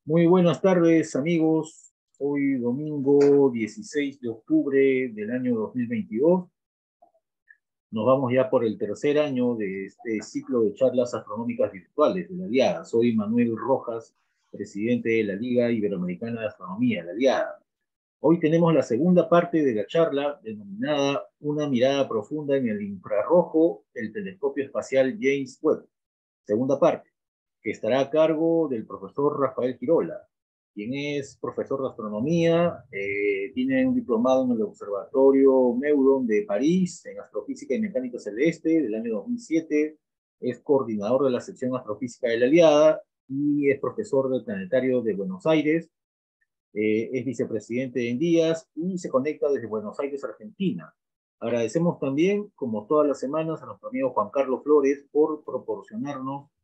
Muy buenas tardes, amigos. Hoy domingo 16 de octubre del año 2022. Nos vamos ya por el tercer año de este ciclo de charlas astronómicas virtuales de la Aliada. Soy Manuel Rojas, presidente de la Liga Iberoamericana de Astronomía, la Aliada. Hoy tenemos la segunda parte de la charla denominada Una mirada profunda en el infrarrojo, el telescopio espacial James Webb. Segunda parte, que estará a cargo del profesor Rafael Quirola, quien es profesor de astronomía, tiene un diplomado en el Observatorio Meudon de París en astrofísica y mecánica celeste del año 2007, es coordinador de la sección astrofísica de la Aliada y es profesor del Planetario de Buenos Aires, es vicepresidente en Díaz y se conecta desde Buenos Aires, Argentina. Agradecemos también, como todas las semanas, a nuestro amigo Juan Carlos Flores por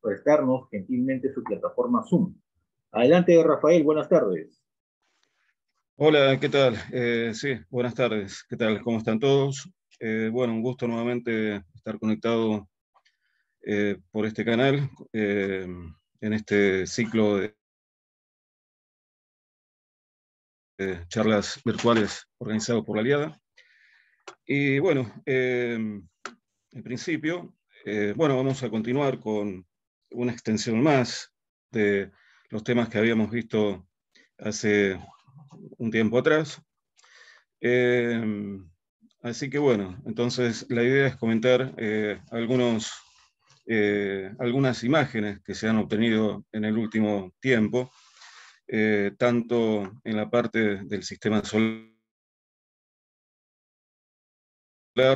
prestarnos gentilmente su plataforma Zoom. Adelante, Rafael, buenas tardes. Hola, ¿qué tal? Sí, buenas tardes. ¿Qué tal? ¿Cómo están todos? Bueno, un gusto nuevamente estar conectado por este canal en este ciclo de charlas virtuales organizado por la Aliada. Y bueno, en principio, bueno, vamos a continuar con una extensión más de los temas que habíamos visto hace un tiempo atrás. Así que bueno, entonces la idea es comentar algunas imágenes que se han obtenido en el último tiempo, tanto en la parte del sistema solar,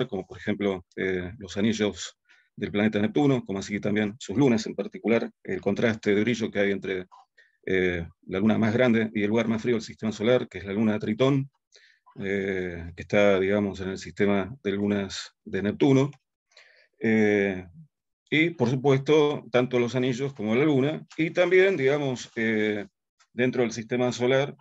como por ejemplo los anillos del planeta Neptuno, como así también sus lunas, en particular el contraste de brillo que hay entre la luna más grande y el lugar más frío del sistema solar, que es la luna de Tritón, que está, digamos, en el sistema de lunas de Neptuno. Y, por supuesto, tanto los anillos como la luna, y también, digamos, dentro del sistema solar,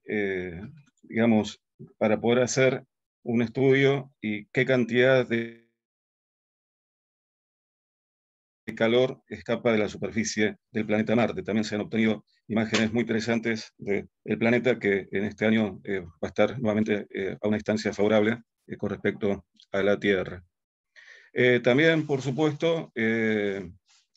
eh, digamos, para poder hacer un estudio y qué cantidad de calor escapa de la superficie del planeta Marte. También se han obtenido imágenes muy interesantes del planeta que en este año va a estar nuevamente a una distancia favorable con respecto a la Tierra. También, por supuesto,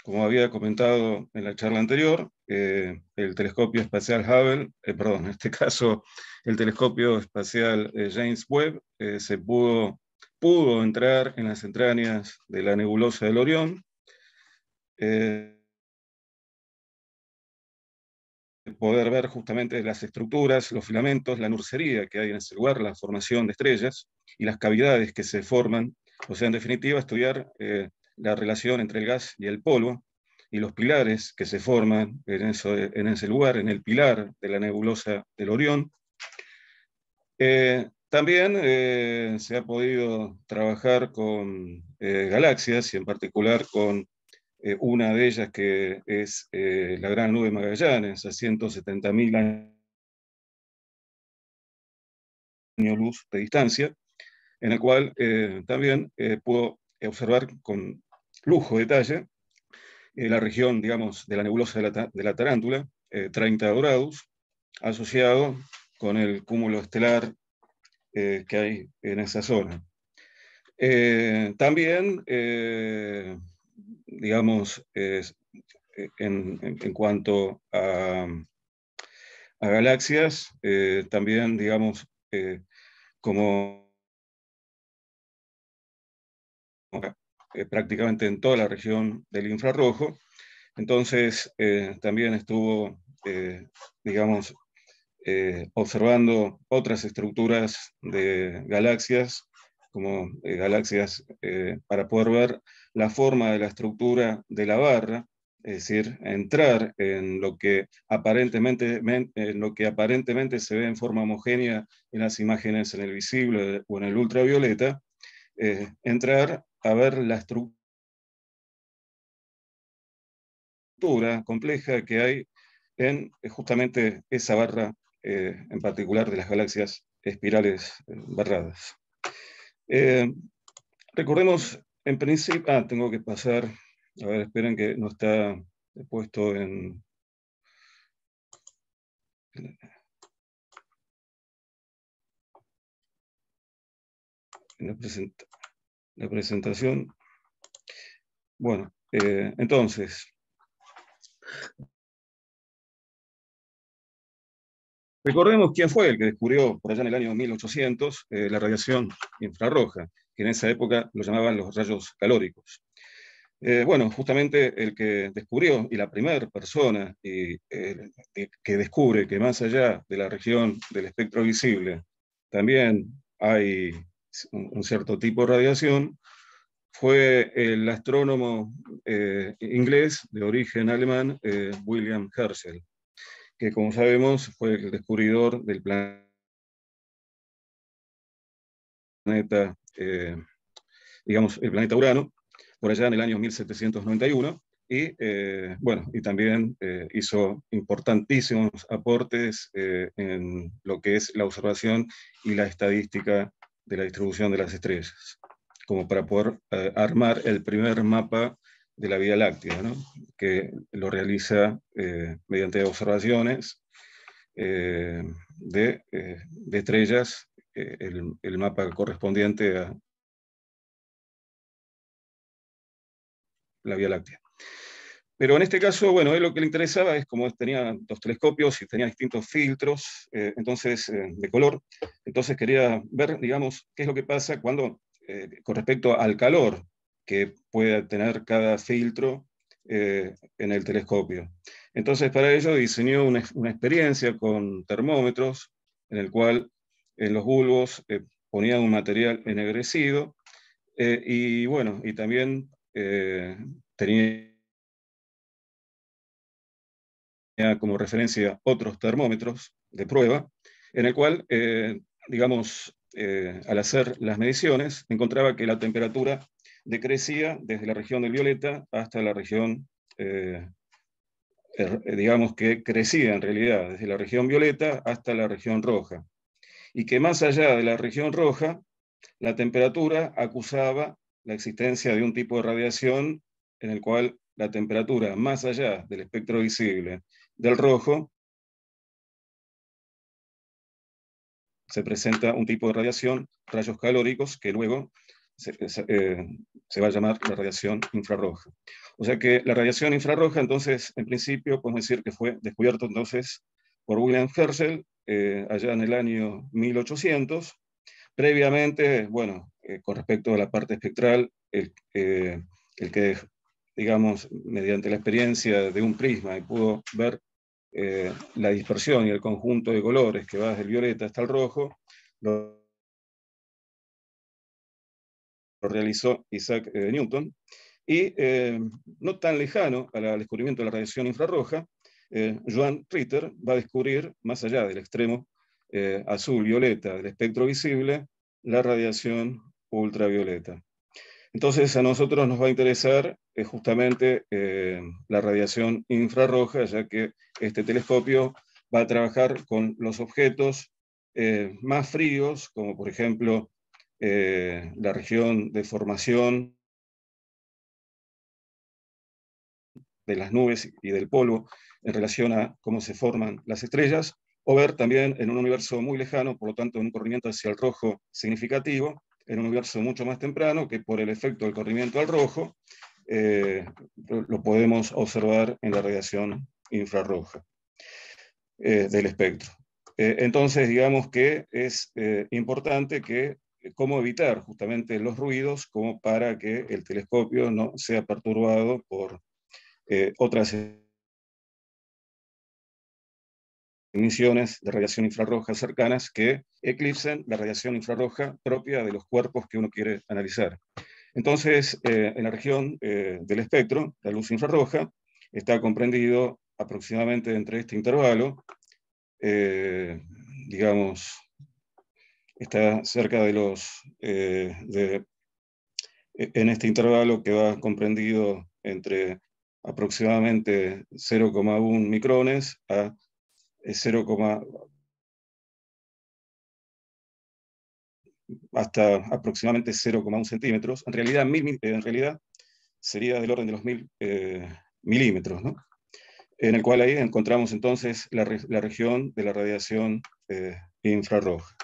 como había comentado en la charla anterior, el telescopio espacial Hubble, perdón, en este caso el telescopio espacial James Webb, pudo entrar en las entrañas de la nebulosa del Orión, poder ver justamente las estructuras, los filamentos, la nursería que hay en ese lugar, la formación de estrellas y las cavidades que se forman, o sea, en definitiva, estudiar la relación entre el gas y el polvo y los pilares que se forman en ese lugar, en el pilar de la nebulosa del Orión. También se ha podido trabajar con galaxias y en particular con una de ellas que es la Gran Nube Magallanes, a 170.000 años luz de distancia, en el cual también pudo observar con lujo de detalle la región, digamos, de la nebulosa de la Tarántula, 30 Doradus, asociado con el cúmulo estelar que hay en esa zona. También, digamos, en cuanto a galaxias, también, digamos, como prácticamente en toda la región del infrarrojo. Entonces, también estuvo, digamos, observando otras estructuras de galaxias, como galaxias para poder ver la forma de la estructura de la barra, es decir, entrar en lo que aparentemente se ve en forma homogénea en las imágenes en el visible o en el ultravioleta, entrar a ver la estructura compleja que hay en justamente esa barra, en particular de las galaxias espirales barradas. Recordemos, en principio, tengo que pasar, a ver, esperen que no está puesto en... la presentación. Bueno, entonces, recordemos quién fue el que descubrió por allá en el año 1800 la radiación infrarroja, que en esa época lo llamaban los rayos calóricos. Bueno, justamente el que descubrió, y la primera persona que descubre que más allá de la región del espectro visible también hay un cierto tipo de radiación, fue el astrónomo inglés de origen alemán, William Herschel, que como sabemos fue el descubridor del planeta, digamos, el planeta Urano, por allá en el año 1791, y bueno, y también hizo importantísimos aportes en lo que es la observación y la estadística de la distribución de las estrellas, como para poder armar el primer mapa de la Vía Láctea, ¿no? Que lo realiza mediante observaciones de estrellas, el mapa correspondiente a la Vía Láctea. Pero en este caso, bueno, él lo que le interesaba es como tenía dos telescopios y tenía distintos filtros, entonces, de color, entonces quería ver, digamos, qué es lo que pasa cuando, con respecto al calor que pueda tener cada filtro en el telescopio. Entonces, para ello diseñó una experiencia con termómetros, en el cual en los bulbos ponía un material ennegrecido, y bueno, y también tenía como referencia otros termómetros de prueba, en el cual, digamos, al hacer las mediciones, encontraba que la temperatura decrecía desde la región del violeta hasta la región, digamos que crecía en realidad desde la región violeta hasta la región roja, y que más allá de la región roja, la temperatura acusaba la existencia de un tipo de radiación en el cual la temperatura más allá del espectro visible del rojo se presenta un tipo de radiación, rayos calóricos, que luego se va a llamar la radiación infrarroja. O sea que la radiación infrarroja, entonces, en principio, podemos decir que fue descubierto entonces por William Herschel allá en el año 1800. Previamente, bueno, con respecto a la parte espectral, el que, digamos, mediante la experiencia de un prisma y pudo ver la dispersión y el conjunto de colores que va desde el violeta hasta el rojo, lo realizó Isaac Newton. Y no tan lejano al descubrimiento de la radiación infrarroja, Johann Ritter va a descubrir, más allá del extremo azul-violeta del espectro visible, la radiación ultravioleta. Entonces a nosotros nos va a interesar justamente la radiación infrarroja, ya que este telescopio va a trabajar con los objetos más fríos, como por ejemplo la región de formación de las nubes y del polvo en relación a cómo se forman las estrellas, o ver también en un universo muy lejano, por lo tanto en un corrimiento hacia el rojo significativo, en un universo mucho más temprano, que por el efecto del corrimiento al rojo, lo podemos observar en la radiación infrarroja del espectro. Entonces, digamos que es importante que cómo evitar justamente los ruidos, como para que el telescopio no sea perturbado por otras emisiones de radiación infrarroja cercanas que eclipsen la radiación infrarroja propia de los cuerpos que uno quiere analizar. Entonces, en la región del espectro, la luz infrarroja está comprendido aproximadamente entre este intervalo, digamos, está cerca de los, en este intervalo que va comprendido entre aproximadamente 0,1 micrones a 0, hasta aproximadamente 0,1 centímetros. En realidad sería del orden de los 1000 milímetros, ¿no? en el cual ahí encontramos entonces la región de la radiación infrarroja.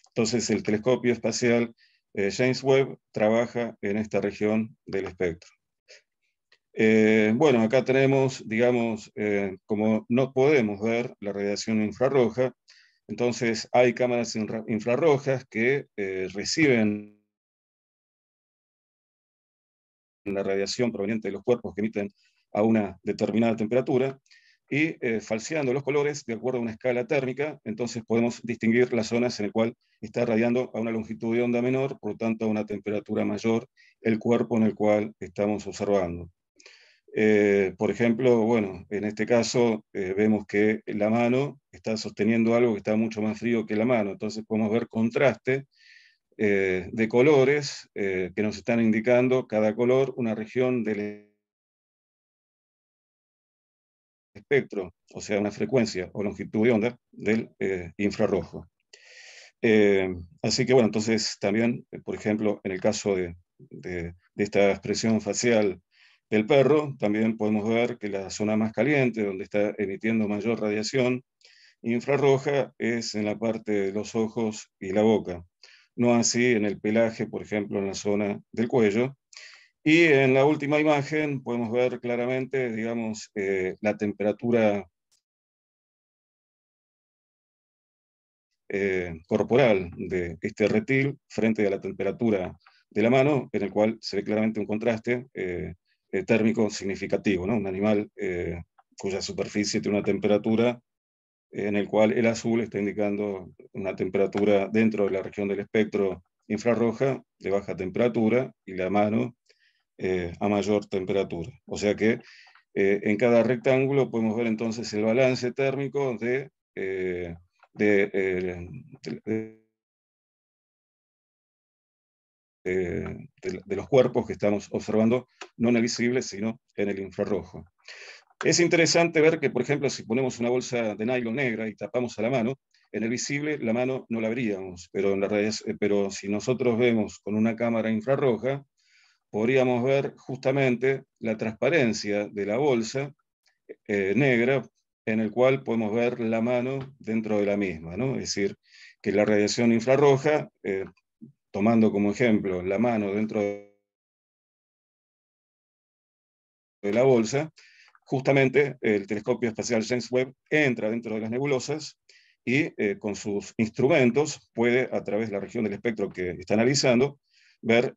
Entonces el telescopio espacial James Webb trabaja en esta región del espectro. Bueno, acá tenemos, digamos, como no podemos ver la radiación infrarroja, entonces hay cámaras infrarrojas que reciben la radiación proveniente de los cuerpos que emiten a una determinada temperatura, y falseando los colores de acuerdo a una escala térmica, entonces podemos distinguir las zonas en las cuales está radiando a una longitud de onda menor, por lo tanto a una temperatura mayor, el cuerpo en el cual estamos observando. Por ejemplo, bueno, en este caso vemos que la mano está sosteniendo algo que está mucho más frío que la mano, entonces podemos ver contraste de colores que nos están indicando cada color una región del espectro, o sea, una frecuencia o longitud de onda del infrarrojo. Así que bueno, entonces también, por ejemplo, en el caso de esta expresión facial del perro, también podemos ver que la zona más caliente, donde está emitiendo mayor radiación infrarroja, es en la parte de los ojos y la boca. No así en el pelaje, por ejemplo, en la zona del cuello. Y en la última imagen podemos ver claramente, digamos, la temperatura corporal de este reptil frente a la temperatura de la mano, en el cual se ve claramente un contraste térmico significativo, ¿no? Un animal cuya superficie tiene una temperatura en el cual el azul está indicando una temperatura dentro de la región del espectro infrarroja de baja temperatura, y la mano a mayor temperatura. O sea que en cada rectángulo podemos ver entonces el balance térmico de de los cuerpos que estamos observando, no en el visible, sino en el infrarrojo. Es interesante ver que, por ejemplo, si ponemos una bolsa de nylon negra y tapamos a la mano, en el visible la mano no la veríamos, pero si nosotros vemos con una cámara infrarroja, podríamos ver justamente la transparencia de la bolsa negra, en el cual podemos ver la mano dentro de la misma, ¿no? Es decir, que la radiación infrarroja, tomando como ejemplo la mano dentro de la bolsa, justamente el telescopio espacial James Webb entra dentro de las nebulosas y con sus instrumentos puede, a través de la región del espectro que está analizando, ver,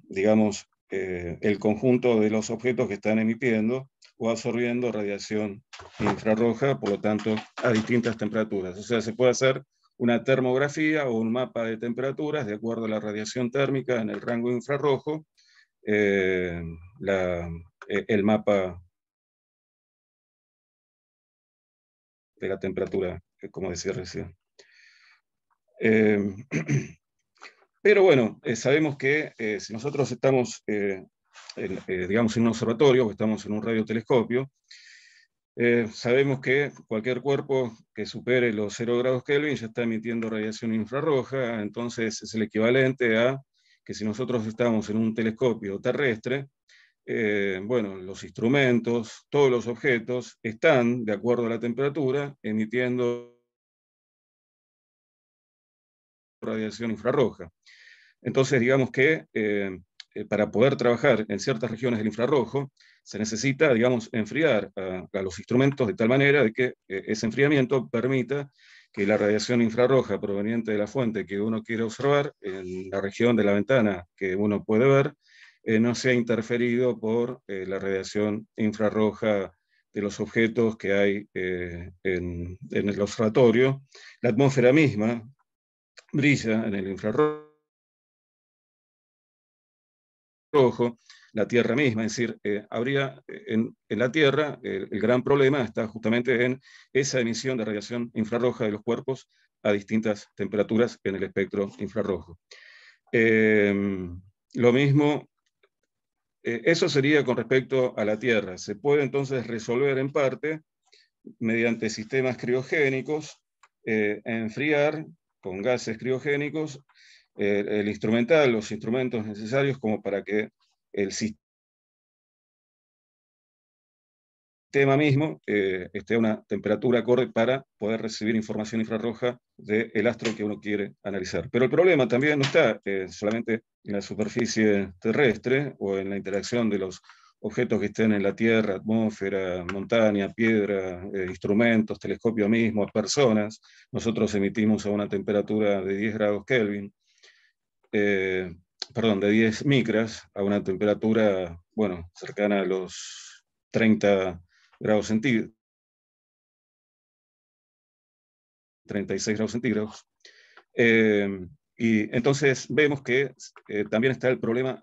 digamos, el conjunto de los objetos que están emitiendo o absorbiendo radiación infrarroja, por lo tanto, a distintas temperaturas. O sea, se puede hacer una termografía o un mapa de temperaturas de acuerdo a la radiación térmica en el rango infrarrojo, eh, el mapa de la temperatura, como decía recién. Pero bueno, sabemos que si nosotros estamos, digamos, en un observatorio o estamos en un radiotelescopio, sabemos que cualquier cuerpo que supere los 0 grados Kelvin ya está emitiendo radiación infrarroja, entonces es el equivalente a que si nosotros estamos en un telescopio terrestre, bueno, los instrumentos, todos los objetos están, de acuerdo a la temperatura, emitiendo radiación infrarroja. Entonces, digamos que para poder trabajar en ciertas regiones del infrarrojo, se necesita, digamos, enfriar a los instrumentos de tal manera de que ese enfriamiento permita que la radiación infrarroja proveniente de la fuente que uno quiere observar en la región de la ventana que uno puede ver, no sea interferido por la radiación infrarroja de los objetos que hay en el observatorio. La atmósfera misma brilla en el infrarrojo, la Tierra misma, es decir, habría en la Tierra el gran problema está justamente en esa emisión de radiación infrarroja de los cuerpos a distintas temperaturas en el espectro infrarrojo. Lo mismo, eso sería con respecto a la Tierra. Se puede entonces resolver en parte mediante sistemas criogénicos, enfriar con gases criogénicos el instrumental, los instrumentos necesarios como para que el sistema sistema mismo esté a una temperatura acorde para poder recibir información infrarroja del astro que uno quiere analizar. Pero el problema también no está solamente en la superficie terrestre o en la interacción de los objetos que estén en la Tierra, atmósfera, montaña, piedra, instrumentos, telescopio mismo, personas. Nosotros emitimos a una temperatura de 10 grados Kelvin, perdón, de 10 micras, a una temperatura, bueno, cercana a los 30 grados centígrados, 36 grados centígrados. Y entonces vemos que también está el problema,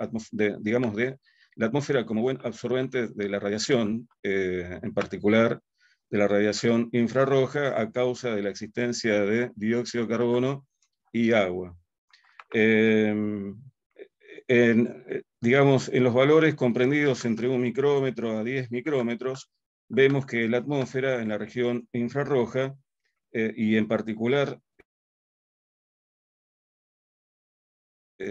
digamos, de la atmósfera como buen absorbente de la radiación, en particular de la radiación infrarroja, a causa de la existencia de dióxido de carbono y agua. Digamos, en los valores comprendidos entre 1 micrómetro a 10 micrómetros, vemos que la atmósfera en la región infrarroja, y en particular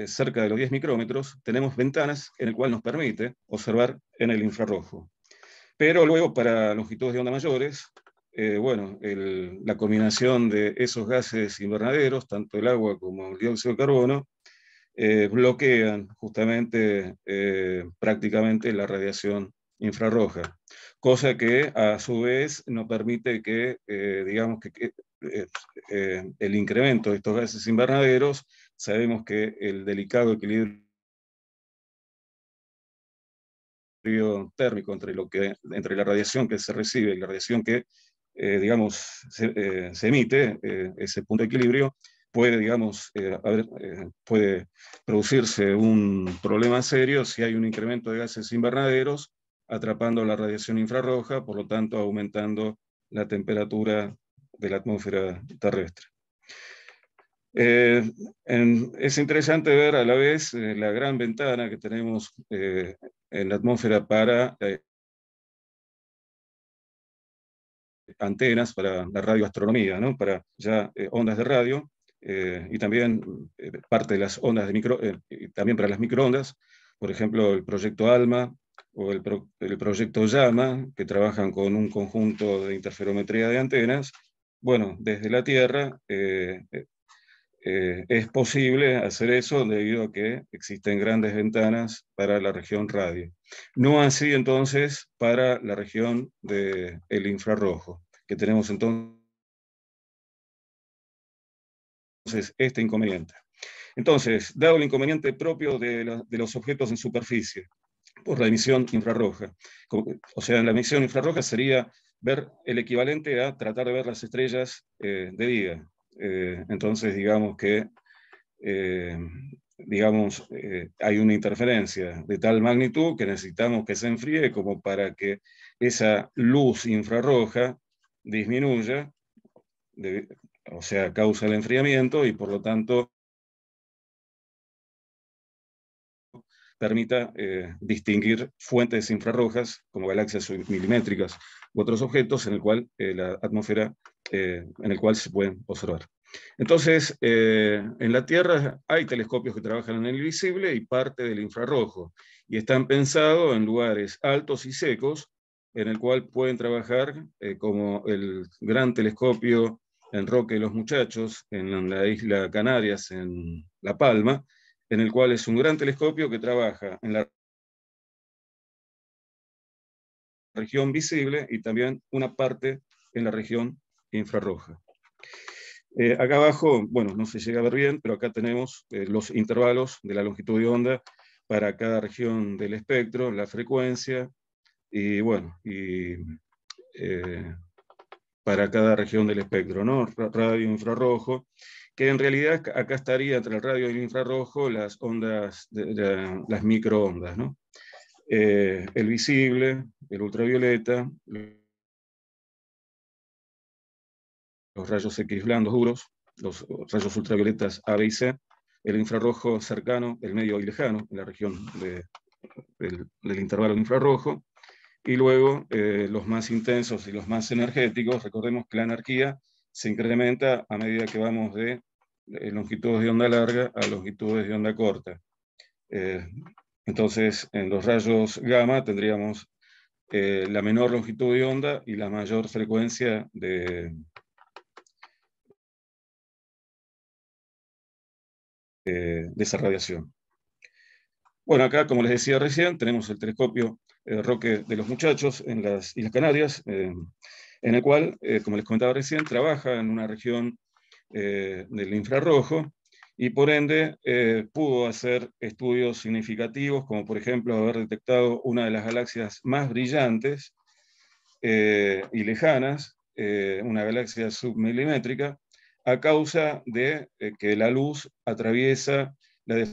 cerca de los 10 micrómetros, tenemos ventanas en el cual nos permite observar en el infrarrojo. Pero luego, para longitudes de onda mayores, bueno, la combinación de esos gases invernaderos, tanto el agua como el dióxido de carbono, bloquean justamente prácticamente la radiación infrarroja, cosa que a su vez nos permite que, digamos, que el incremento de estos gases invernaderos, sabemos que el delicado equilibrio térmico entre la radiación que se recibe y la radiación que, digamos, se emite, ese punto de equilibrio, puede, digamos, puede producirse un problema serio si hay un incremento de gases invernaderos atrapando la radiación infrarroja, por lo tanto aumentando la temperatura de la atmósfera terrestre. Es interesante ver a la vez la gran ventana que tenemos en la atmósfera para antenas, para la radioastronomía, ¿no? Para ya ondas de radio, y también parte de las ondas de y también para las microondas, por ejemplo, el proyecto ALMA o el proyecto LLAMA, que trabajan con un conjunto de interferometría de antenas. Bueno, desde la Tierra es posible hacer eso debido a que existen grandes ventanas para la región radio. No así entonces para la región del infrarrojo, que tenemos entonces este inconveniente. Entonces, dado el inconveniente propio de los objetos en superficie por la emisión infrarroja, o sea, la emisión infrarroja sería ver el equivalente a tratar de ver las estrellas de día. Entonces, digamos que hay una interferencia de tal magnitud que necesitamos que se enfríe como para que esa luz infrarroja disminuya, o sea, causa el enfriamiento y por lo tanto permita distinguir fuentes infrarrojas como galaxias milimétricas u otros objetos en el cual la atmósfera, en el cual se pueden observar. Entonces, en la Tierra hay telescopios que trabajan en el visible y parte del infrarrojo, y están pensados en lugares altos y secos, en el cual pueden trabajar como el gran telescopio en Roque de los Muchachos, en la isla Canarias, en La Palma, en el cual es un gran telescopio que trabaja en la región visible y también una parte en la región infrarroja. Acá abajo, bueno, no se llega a ver bien, pero acá tenemos los intervalos de la longitud de onda para cada región del espectro, la frecuencia, y bueno, para cada región del espectro, ¿no? Radio infrarrojo, que en realidad acá estaría entre el radio y el infrarrojo las ondas, las microondas, ¿no? El visible, el ultravioleta, los rayos X blandos duros, los rayos ultravioletas A, B y C, el infrarrojo cercano, el medio y lejano, en la región del intervalo de infrarrojo, y luego los más intensos y los más energéticos. Recordemos que la anarquía se incrementa a medida que vamos de longitudes de onda larga a longitudes de onda corta. Entonces, en los rayos gamma tendríamos la menor longitud de onda y la mayor frecuencia de esa radiación. Bueno, acá, como les decía recién, tenemos el telescopio Roque de los Muchachos en las Islas Canarias, en el cual, como les comentaba recién, trabaja en una región del infrarrojo y por ende pudo hacer estudios significativos, como por ejemplo haber detectado una de las galaxias más brillantes y lejanas, una galaxia submilimétrica, a causa de que la luz atraviesa la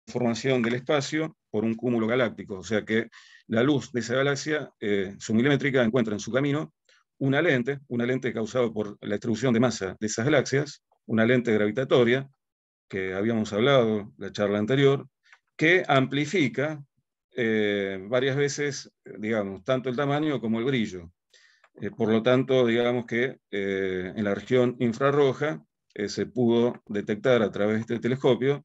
deformación del espacio por un cúmulo galáctico. O sea que la luz de esa galaxia submilimétrica encuentra en su camino una lente causada por la distribución de masa de esas galaxias, una lente gravitatoria, que habíamos hablado en la charla anterior, que amplifica varias veces, digamos, tanto el tamaño como el brillo. Por lo tanto, digamos que en la región infrarroja se pudo detectar a través de este telescopio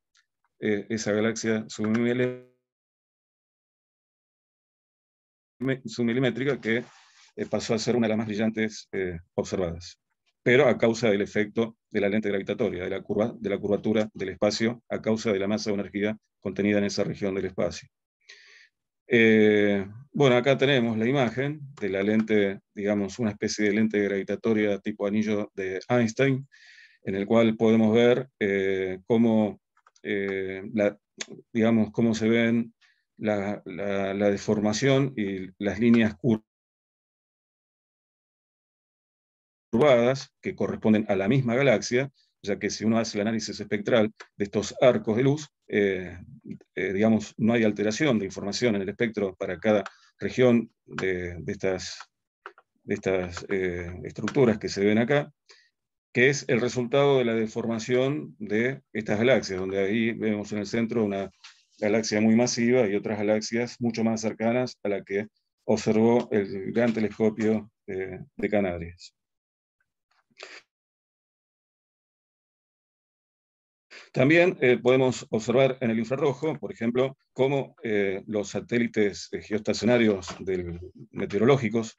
esa galaxia submilimétrica que pasó a ser una de las más brillantes observadas, pero a causa del efecto de la lente gravitatoria, de la curvatura del espacio, a causa de la masa o energía contenida en esa región del espacio. Bueno, acá tenemos la imagen de la lente, digamos, una especie de lente gravitatoria tipo anillo de Einstein, en el cual podemos ver cómo, digamos, cómo se ven la deformación y las líneas curvadas que corresponden a la misma galaxia, ya que si uno hace el análisis espectral de estos arcos de luz, digamos, no hay alteración de información en el espectro para cada región de estas estructuras que se ven acá, que es el resultado de la deformación de estas galaxias, donde ahí vemos en el centro una galaxia muy masiva y otras galaxias mucho más cercanas a la que observó el gran telescopio de Canarias. También podemos observar en el infrarrojo, por ejemplo, cómo los satélites geoestacionarios meteorológicos,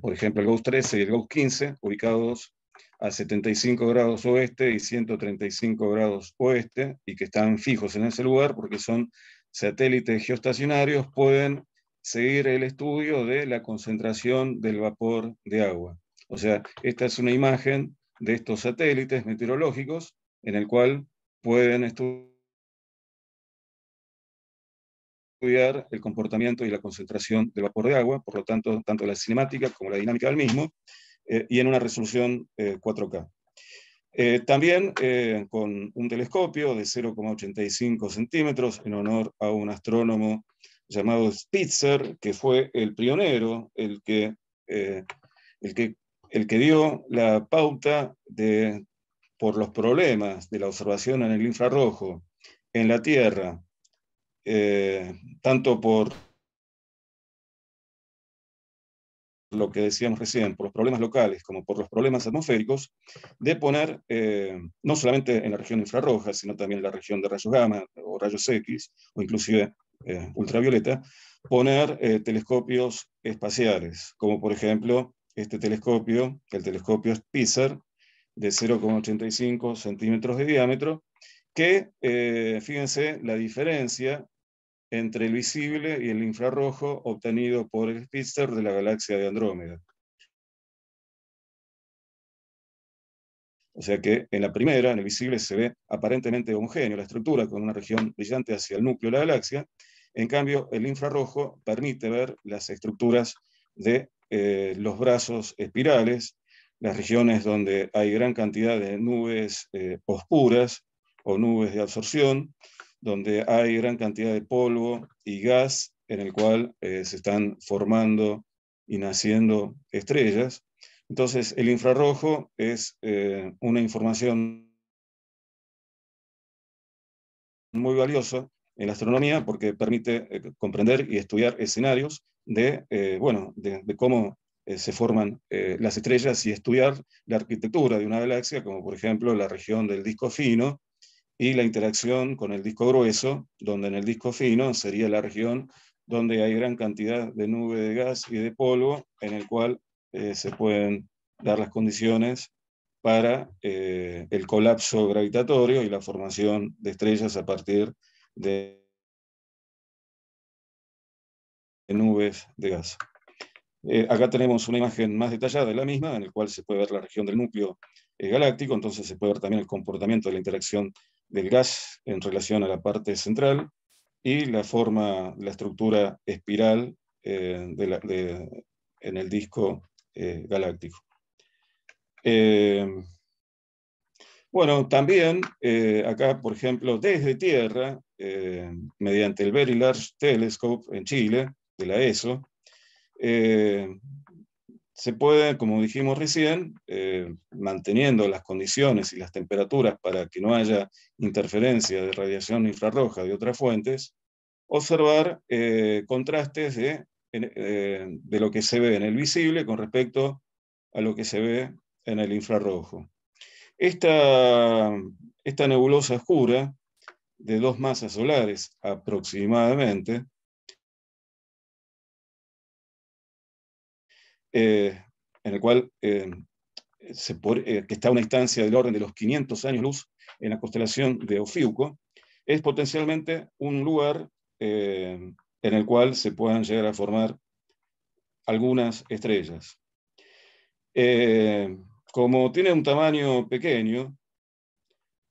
por ejemplo el GOES 13 y el GOES 15, ubicados a 75 grados oeste y 135 grados oeste, y que están fijos en ese lugar porque son satélites geoestacionarios, pueden seguir el estudio de la concentración del vapor de agua. O sea, esta es una imagen de estos satélites meteorológicos en el cual pueden estudiar el comportamiento y la concentración del vapor de agua, por lo tanto, tanto la cinemática como la dinámica del mismo, y en una resolución 4K. También con un telescopio de 0,85 centímetros, en honor a un astrónomo llamado Spitzer, que fue el pionero, el que dio la pauta por los problemas de la observación en el infrarrojo en la Tierra, tanto por lo que decíamos recién, por los problemas locales como por los problemas atmosféricos, de poner, no solamente en la región infrarroja, sino también en la región de rayos gamma o rayos X, o inclusive ultravioleta, poner telescopios espaciales, como por ejemplo este telescopio, el telescopio Spitzer, de 0,85 centímetros de diámetro, que, fíjense, la diferencia entre el visible y el infrarrojo obtenido por el Spitzer de la galaxia de Andrómeda. O sea que en la primera, en el visible, se ve aparentemente homogéneo la estructura con una región brillante hacia el núcleo de la galaxia. En cambio, el infrarrojo permite ver las estructuras de los brazos espirales, las regiones donde hay gran cantidad de nubes oscuras o nubes de absorción, donde hay gran cantidad de polvo y gas en el cual se están formando y naciendo estrellas. Entonces, el infrarrojo es una información muy valiosa en la astronomía porque permite comprender y estudiar escenarios bueno, de cómo se forman las estrellas y estudiar la arquitectura de una galaxia, como por ejemplo la región del disco fino, y la interacción con el disco grueso, donde en el disco fino sería la región donde hay gran cantidad de nube de gas y de polvo, en el cual se pueden dar las condiciones para el colapso gravitatorio y la formación de estrellas a partir de nubes de gas. Acá tenemos una imagen más detallada de la misma, en la cual se puede ver la región del núcleo galáctico, entonces se puede ver también el comportamiento de la interacción del gas en relación a la parte central y la forma, la estructura espiral en el disco galáctico. Bueno, también acá, por ejemplo, desde Tierra, mediante el Very Large Telescope en Chile, de la ESO, se puede, como dijimos recién, manteniendo las condiciones y las temperaturas para que no haya interferencia de radiación infrarroja de otras fuentes, observar contrastes de lo que se ve en el visible con respecto a lo que se ve en el infrarrojo. Esta nebulosa oscura, de 2 masas solares aproximadamente, en el cual que está a una distancia del orden de los 500 años luz en la constelación de Ofiuco, es potencialmente un lugar en el cual se puedan llegar a formar algunas estrellas. Como tiene un tamaño pequeño,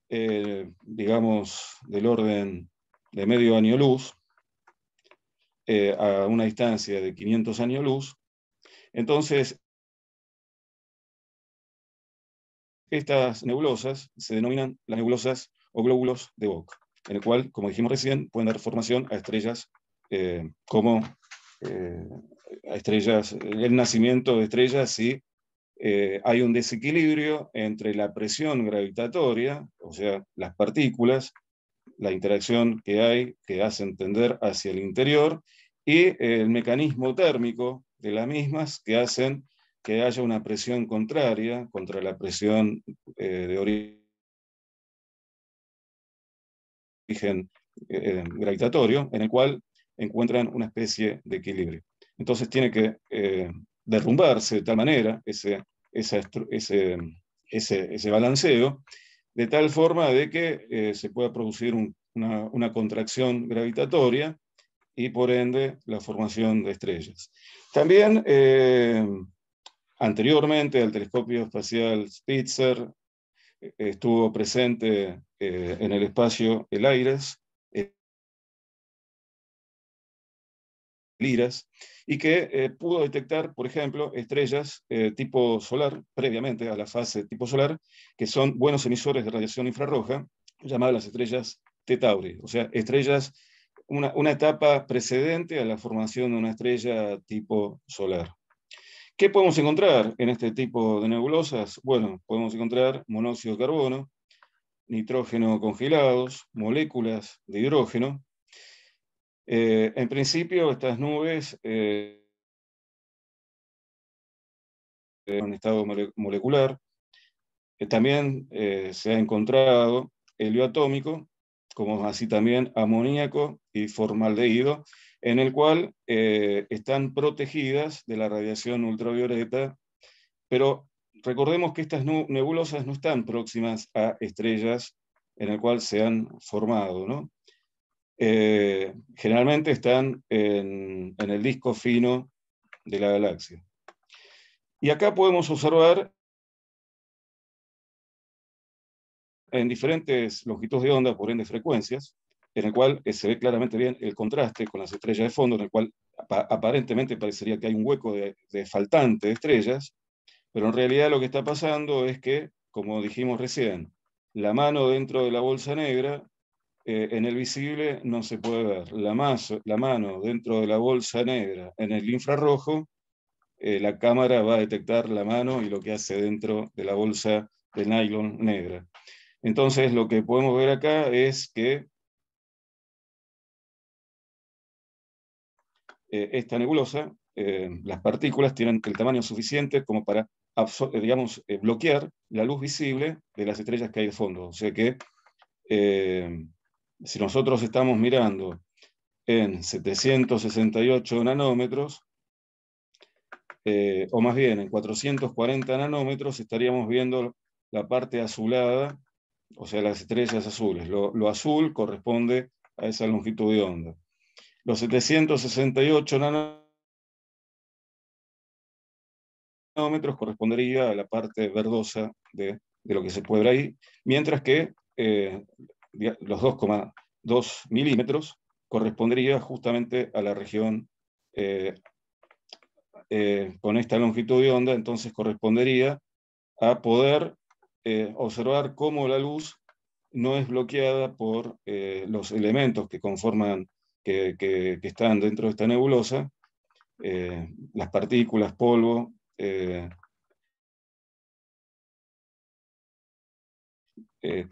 digamos del orden de medio año luz, a una distancia de 500 años luz, entonces estas nebulosas se denominan las nebulosas o glóbulos de Bok, en el cual, como dijimos recién, pueden dar formación a estrellas como a estrellas, el nacimiento de estrellas si hay un desequilibrio entre la presión gravitatoria, o sea, las partículas, la interacción que hay que hacen tender hacia el interior, y el mecanismo térmico de las mismas que hacen que haya una presión contraria contra la presión de origen gravitatorio, en el cual encuentran una especie de equilibrio. Entonces tiene que derrumbarse de tal manera ese balanceo, de tal forma de que se pueda producir una contracción gravitatoria y por ende la formación de estrellas. También anteriormente al telescopio espacial Spitzer estuvo presente en el espacio el AIRES, LIRAS, y que pudo detectar, por ejemplo, estrellas tipo solar, previamente a la fase tipo solar, que son buenos emisores de radiación infrarroja, llamadas las estrellas T Tauri, o sea, estrellas, una etapa precedente a la formación de una estrella tipo solar. ¿Qué podemos encontrar en este tipo de nebulosas? Bueno, podemos encontrar monóxido de carbono, nitrógeno congelados, moléculas de hidrógeno. En principio, estas nubes en estado molecular. También se ha encontrado helio atómico, como así también amoníaco y formaldehído, en el cual están protegidas de la radiación ultravioleta, pero recordemos que estas nebulosas no están próximas a estrellas en el cual se han formado, ¿no? Generalmente están en el disco fino de la galaxia. Y acá podemos observar en diferentes longitudes de onda, por ende frecuencias, en el cual se ve claramente bien el contraste con las estrellas de fondo, en el cual aparentemente parecería que hay un hueco de faltante de estrellas, pero en realidad lo que está pasando es que, como dijimos recién, la mano dentro de la bolsa negra, en el visible no se puede ver. La mano dentro de la bolsa negra, en el infrarrojo, la cámara va a detectar la mano y lo que hace dentro de la bolsa de nylon negra. Entonces, lo que podemos ver acá es que esta nebulosa, las partículas tienen el tamaño suficiente como para, digamos, bloquear la luz visible de las estrellas que hay de fondo. O sea que si nosotros estamos mirando en 768 nanómetros, o más bien en 440 nanómetros, estaríamos viendo la parte azulada, o sea, las estrellas azules. Lo azul corresponde a esa longitud de onda. Los 768 nanómetros correspondería a la parte verdosa de lo que se puede ver ahí, mientras que los 2,2 milímetros correspondería justamente a la región con esta longitud de onda, entonces correspondería a poder observar cómo la luz no es bloqueada por los elementos que conforman, que están dentro de esta nebulosa, las partículas, polvo,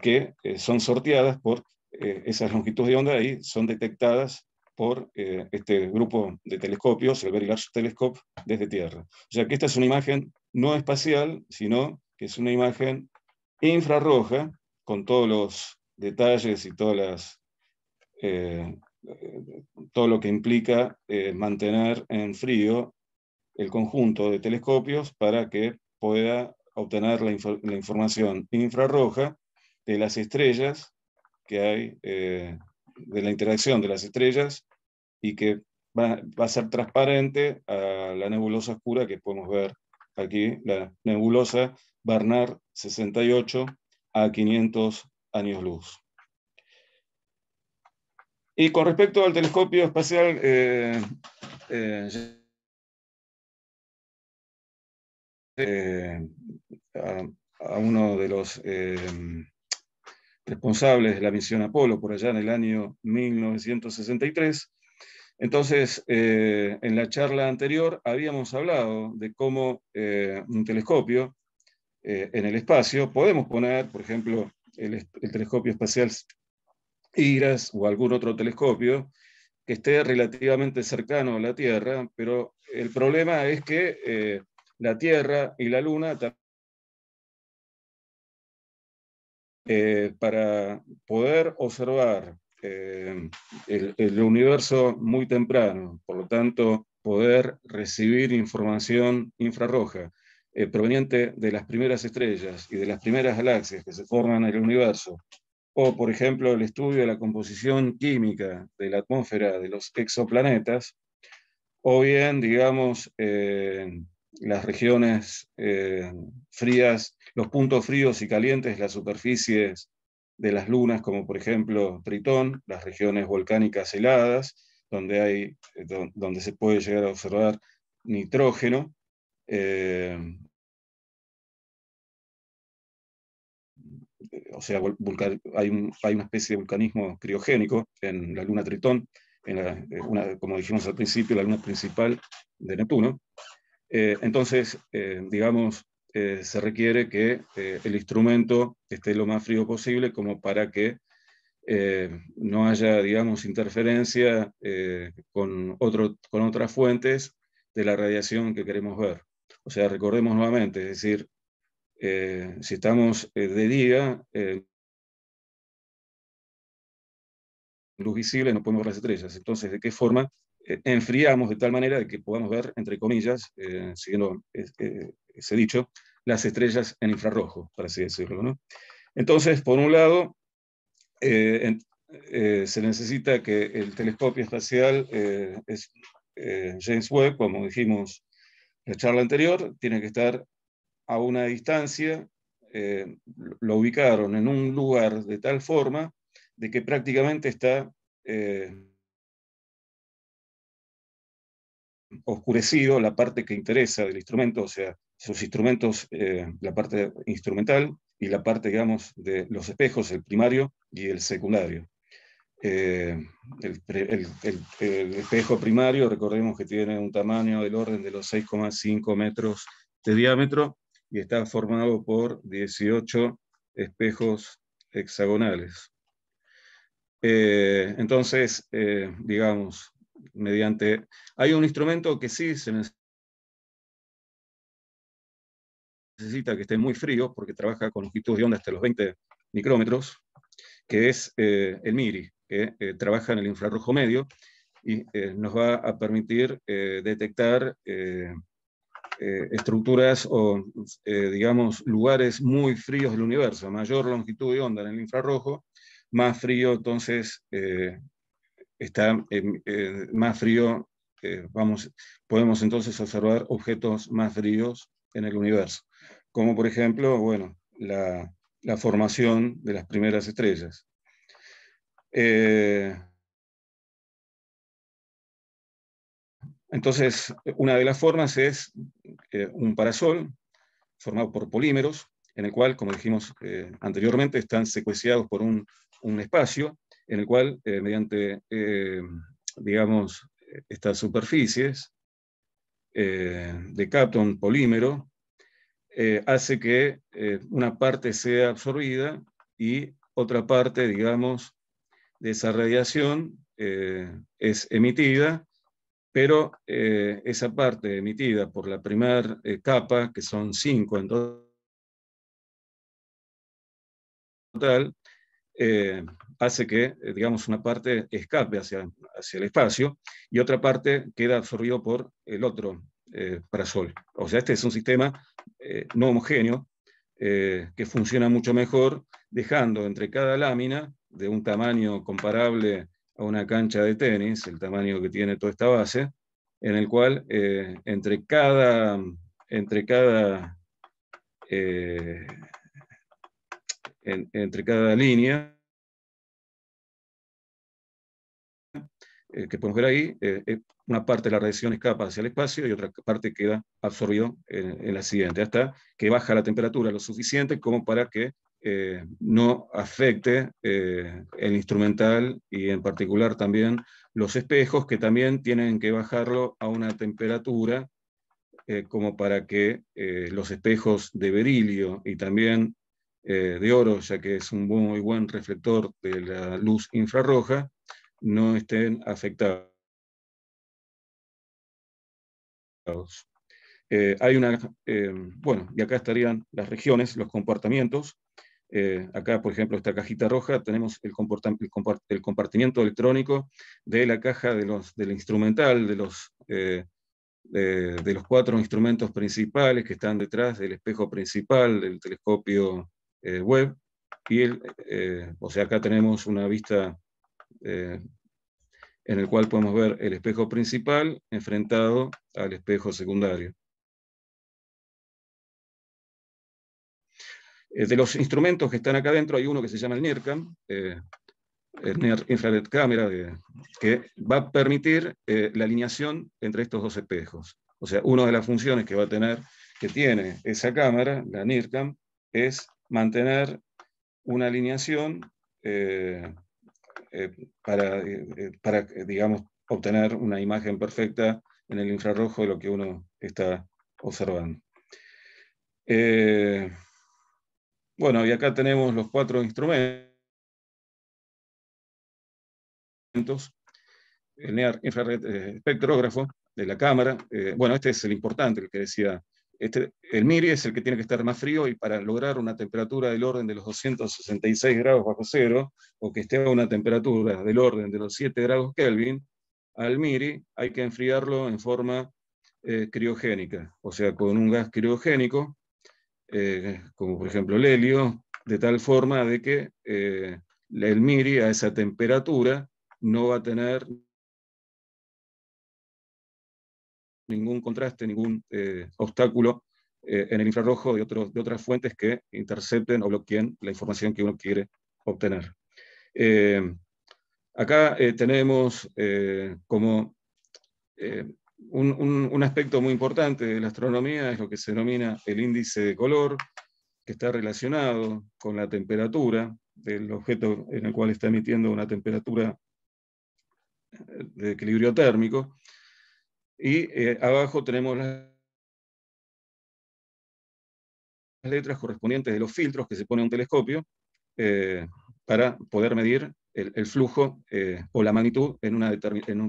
que son sorteadas por esas longitudes de onda y son detectadas por este grupo de telescopios, el Very Large Telescope, desde Tierra. O sea que esta es una imagen no espacial, sino que es una imagen infrarroja, con todos los detalles y todo lo que implica mantener en frío el conjunto de telescopios para que pueda obtener la información infrarroja de las estrellas que hay, de la interacción de las estrellas, y que va a ser transparente a la nebulosa oscura que podemos ver aquí, la nebulosa Barnard 68 a 500 años luz. Y con respecto al telescopio espacial, a uno de los responsables de la misión Apolo por allá en el año 1963. Entonces, en la charla anterior habíamos hablado de cómo un telescopio en el espacio, podemos poner, por ejemplo, el telescopio espacial IRAS o algún otro telescopio que esté relativamente cercano a la Tierra, pero el problema es que la Tierra y la Luna para poder observar el universo muy temprano, por lo tanto, poder recibir información infrarroja proveniente de las primeras estrellas y de las primeras galaxias que se forman en el universo, o, por ejemplo, el estudio de la composición química de la atmósfera de los exoplanetas, o bien, digamos, las regiones frías, los puntos fríos y calientes, las superficies de las lunas, como por ejemplo Tritón, las regiones volcánicas heladas, donde se puede llegar a observar nitrógeno. O sea, hay una especie de vulcanismo criogénico en la luna Tritón, como dijimos al principio, la luna principal de Neptuno. Entonces, digamos, se requiere que el instrumento esté lo más frío posible como para que no haya, digamos, interferencia con otras fuentes de la radiación que queremos ver. O sea, recordemos nuevamente, es decir, si estamos de día, luz visible, no podemos ver las estrellas. Entonces, ¿de qué forma enfriamos de tal manera de que podamos ver, entre comillas, siguiendo ese dicho, las estrellas en infrarrojo, por así decirlo, ¿no? Entonces, por un lado, se necesita que el telescopio espacial James Webb, como dijimos en la charla anterior, tiene que estar a una distancia, lo ubicaron en un lugar de tal forma de que prácticamente está oscurecido la parte que interesa del instrumento, o sea, sus instrumentos, la parte instrumental y la parte, digamos, de los espejos, el primario y el secundario. El espejo primario, recordemos que tiene un tamaño del orden de los 6,5 metros de diámetro y está formado por 18 espejos hexagonales. Entonces, digamos, hay un instrumento que sí se necesita que esté muy frío porque trabaja con longitudes de onda hasta los 20 micrómetros, que es el MIRI, que trabaja en el infrarrojo medio y nos va a permitir detectar estructuras o, digamos, lugares muy fríos del universo. A mayor longitud de onda en el infrarrojo, más frío, entonces, está más frío, podemos entonces observar objetos más fríos en el universo, como por ejemplo, bueno, la formación de las primeras estrellas. Entonces, una de las formas es un parasol formado por polímeros, en el cual, como dijimos anteriormente, están secuenciados por un espacio, en el cual, mediante, digamos, estas superficies de Kapton polímero, hace que una parte sea absorbida y otra parte, digamos, de esa radiación es emitida, pero esa parte emitida por la primera capa, que son 5 en total, hace que, digamos, una parte escape hacia el espacio y otra parte queda absorbido por el otro parasol. O sea, este es un sistema no homogéneo que funciona mucho mejor, dejando entre cada lámina de un tamaño comparable a una cancha de tenis, el tamaño que tiene toda esta base, en el cual entre cada línea que podemos ver ahí, una parte de la radiación escapa hacia el espacio y otra parte queda absorbido en la siguiente, hasta que baja la temperatura lo suficiente como para que no afecte el instrumental y en particular también los espejos, que también tienen que bajarlo a una temperatura como para que los espejos de berilio y también de oro, ya que es un muy buen reflector de la luz infrarroja, no estén afectados. Hay una, bueno, y acá estarían las regiones, los comportamientos. Acá, por ejemplo, esta cajita roja, tenemos el compartimiento electrónico de la caja del instrumental, de los 4 instrumentos principales que están detrás del espejo principal del telescopio Webb. Y o sea, acá tenemos una vista en el cual podemos ver el espejo principal enfrentado al espejo secundario. De los instrumentos que están acá adentro hay uno que se llama el NIRCam, el Near Infrared Camera, que va a permitir la alineación entre estos dos espejos. O sea, una de las funciones que tiene esa cámara, la NIRCam, es mantener una alineación para, digamos, obtener una imagen perfecta en el infrarrojo de lo que uno está observando. Bueno, y acá tenemos los 4 instrumentos. El Near Infrared espectrógrafo de la cámara. Bueno, este es el importante, el que decía. El MIRI es el que tiene que estar más frío y para lograr una temperatura del orden de los 266 grados bajo cero, o que esté a una temperatura del orden de los 7 grados Kelvin, al MIRI hay que enfriarlo en forma criogénica, o sea, con un gas criogénico, como por ejemplo el helio, de tal forma de que el MIRI a esa temperatura no va a tener ningún contraste, ningún obstáculo en el infrarrojo de otras fuentes que intercepten o bloqueen la información que uno quiere obtener. Acá tenemos como un aspecto muy importante de la astronomía, es lo que se denomina el índice de color, que está relacionado con la temperatura del objeto en el cual está emitiendo una temperatura de equilibrio térmico. Y abajo tenemos las letras correspondientes de los filtros que se pone a un telescopio para poder medir el flujo o la magnitud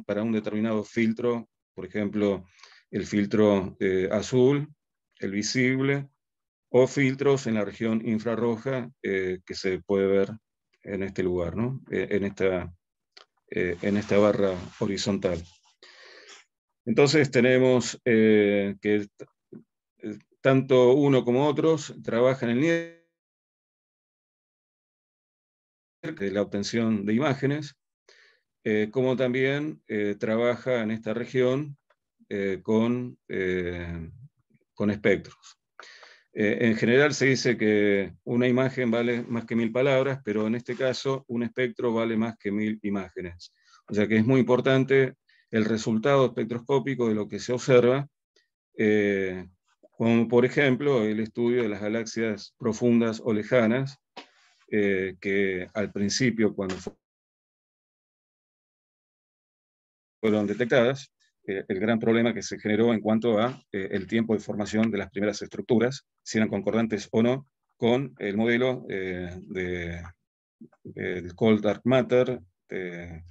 para un determinado filtro, por ejemplo, el filtro azul, el visible, o filtros en la región infrarroja que se puede ver en este lugar, ¿no? En esta barra horizontal. Entonces tenemos que tanto uno como otros trabajan en el NIRCam, de la obtención de imágenes, como también trabaja en esta región con espectros. En general se dice que una imagen vale más que 1000 palabras, pero en este caso un espectro vale más que 1000 imágenes. O sea que es muy importante el resultado espectroscópico de lo que se observa, como por ejemplo el estudio de las galaxias profundas o lejanas, que al principio, cuando fueron detectadas, el gran problema que se generó en cuanto a el tiempo de formación de las primeras estructuras, si eran concordantes o no, con el modelo del Cold Dark Matter, en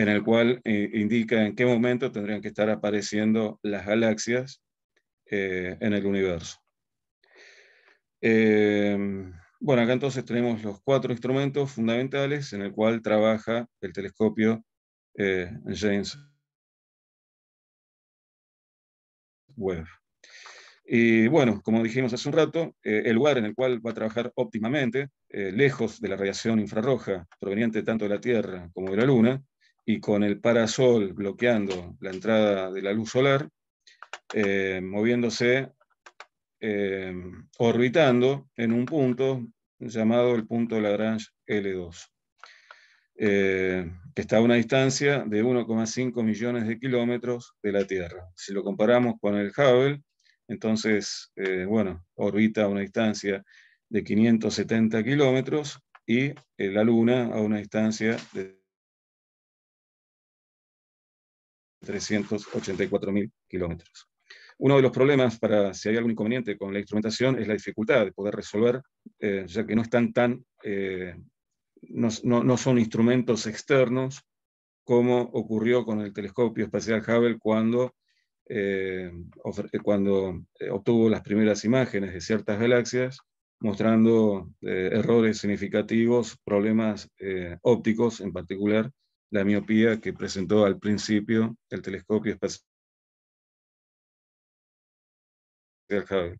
el cual indica en qué momento tendrían que estar apareciendo las galaxias en el universo. Bueno, acá entonces tenemos los 4 instrumentos fundamentales en el cual trabaja el telescopio James Webb. Y bueno, como dijimos hace un rato, el lugar en el cual va a trabajar óptimamente, lejos de la radiación infrarroja proveniente tanto de la Tierra como de la Luna, y con el parasol bloqueando la entrada de la luz solar, moviéndose, orbitando en un punto llamado el punto Lagrange L2, que está a una distancia de 1,5 millones de kilómetros de la Tierra. Si lo comparamos con el Hubble, entonces, bueno, orbita a una distancia de 570 kilómetros y la Luna a una distancia de 384.000 kilómetros. Uno de los problemas, para si hay algún inconveniente con la instrumentación, es la dificultad de poder resolver, ya que no están no son instrumentos externos como ocurrió con el telescopio espacial Hubble cuando obtuvo las primeras imágenes de ciertas galaxias, mostrando errores significativos, problemas ópticos, en particular la miopía que presentó al principio el telescopio espacial Hubble.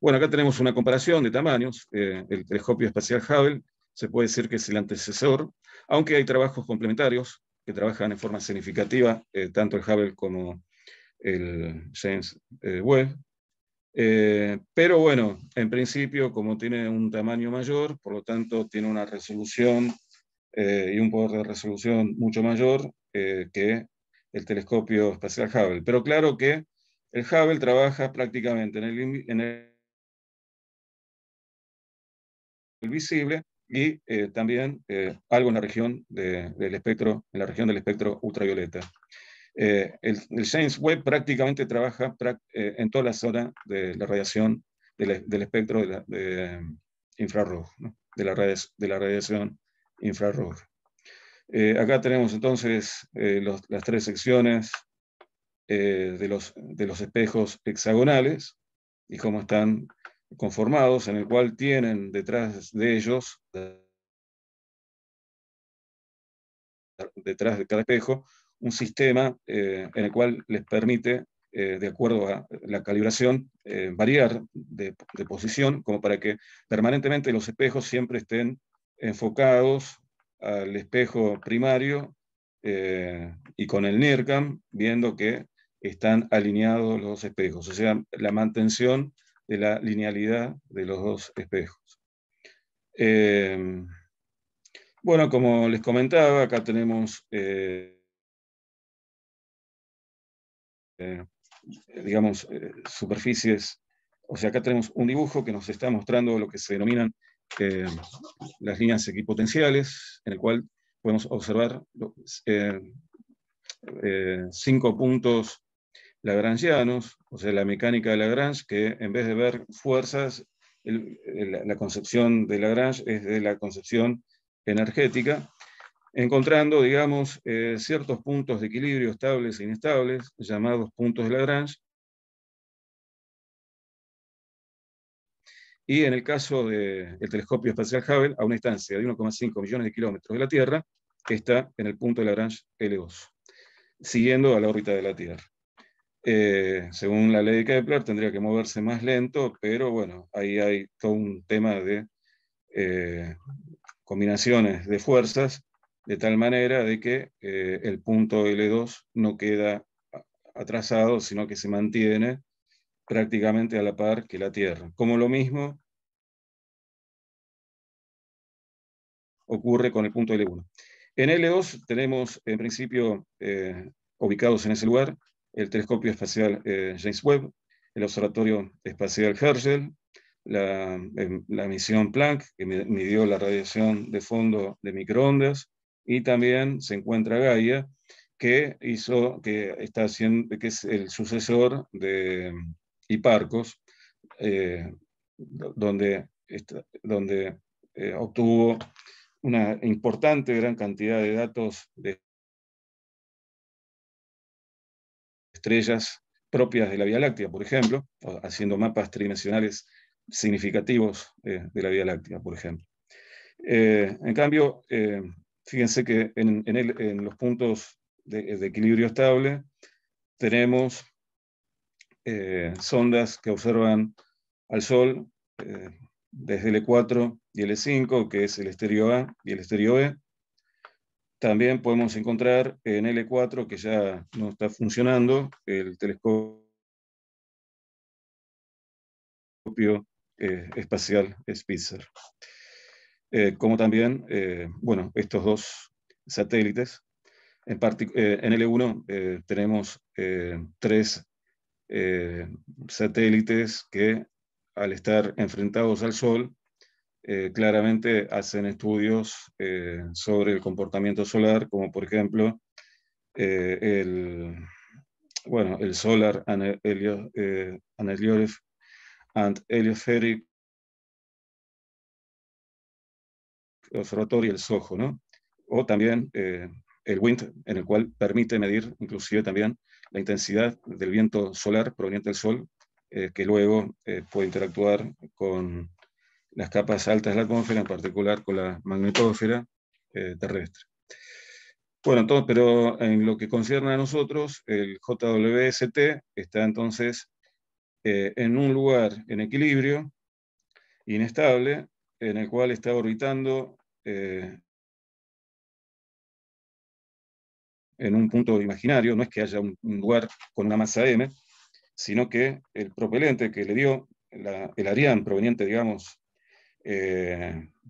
Bueno, acá tenemos una comparación de tamaños. El telescopio espacial Hubble se puede decir que es el antecesor, aunque hay trabajos complementarios que trabajan en forma significativa, tanto el Hubble como el James Webb. Pero bueno, en principio, como tiene un tamaño mayor, por lo tanto tiene una resolución y un poder de resolución mucho mayor que el telescopio espacial Hubble. Pero claro que el Hubble trabaja prácticamente en el visible y también algo en la región del espectro, en la región del espectro ultravioleta. El James Webb prácticamente trabaja en toda la zona de la radiación del espectro infrarrojo, ¿no? de la radiación infrarroja. Acá tenemos entonces las 3 secciones de los espejos hexagonales y cómo están conformados, en el cual tienen detrás de ellos, detrás de cada espejo, un sistema en el cual les permite, de acuerdo a la calibración, variar de posición, como para que permanentemente los espejos siempre estén enfocados al espejo primario y con el NIRCam, viendo que están alineados los dos espejos, o sea, la mantención de la linealidad de los dos espejos. Bueno, como les comentaba, acá tenemos, digamos, superficies, o sea, acá tenemos un dibujo que nos está mostrando lo que se denominan las líneas equipotenciales, en el cual podemos observar 5 puntos lagrangianos, o sea, la mecánica de Lagrange, que en vez de ver fuerzas, la concepción de Lagrange es de la concepción energética, encontrando, digamos, ciertos puntos de equilibrio estables e inestables, llamados puntos de Lagrange, y en el caso del telescopio espacial Hubble, a una distancia de 1,5 millones de kilómetros de la Tierra, está en el punto de Lagrange L2, siguiendo a la órbita de la Tierra. Según la ley de Kepler, tendría que moverse más lento, pero bueno, ahí hay todo un tema de combinaciones de fuerzas, de tal manera de que el punto L2 no queda atrasado, sino que se mantiene prácticamente a la par que la Tierra. Como lo mismo ocurre con el punto L1. En L2 tenemos, en principio, ubicados en ese lugar, el telescopio espacial James Webb, el observatorio espacial Herschel, la misión Planck, que midió la radiación de fondo de microondas, y también se encuentra Gaia, que está haciendo, que es el sucesor de Hipparcos, donde obtuvo una importante, gran cantidad de datos de estrellas propias de la Vía Láctea, por ejemplo, haciendo mapas tridimensionales significativos de la Vía Láctea, por ejemplo. En cambio, fíjense que en los puntos de equilibrio estable tenemos sondas que observan al Sol desde el E4 y el E5, que es el estéreo A y el estéreo B. También podemos encontrar en L4, que ya no está funcionando, el telescopio espacial Spitzer. Como también, bueno, estos dos satélites. En L1 tenemos 3 satélites que, al estar enfrentados al Sol, claramente hacen estudios sobre el comportamiento solar, como por ejemplo el Solar and Heliospheric Observatory, el SOHO, ¿no? O también el WIND, en el cual permite medir inclusive también la intensidad del viento solar proveniente del Sol, que luego puede interactuar con las capas altas de la atmósfera, en particular con la magnetosfera terrestre. Bueno, entonces, pero en lo que concierne a nosotros, el JWST está entonces en un lugar en equilibrio, inestable, en el cual está orbitando en un punto imaginario. No es que haya un lugar con una masa m, sino que el propelente que le dio el Ariane proveniente, digamos,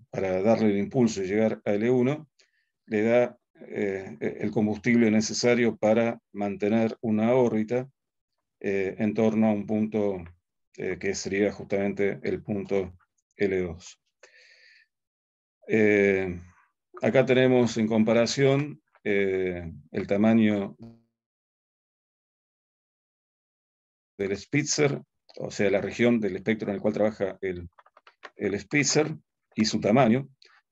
para darle el impulso y llegar a L1, le da el combustible necesario para mantener una órbita en torno a un punto que sería justamente el punto L2. Acá tenemos en comparación el tamaño del Spitzer, o sea, la región del espectro en el cual trabaja el Spitzer y su tamaño.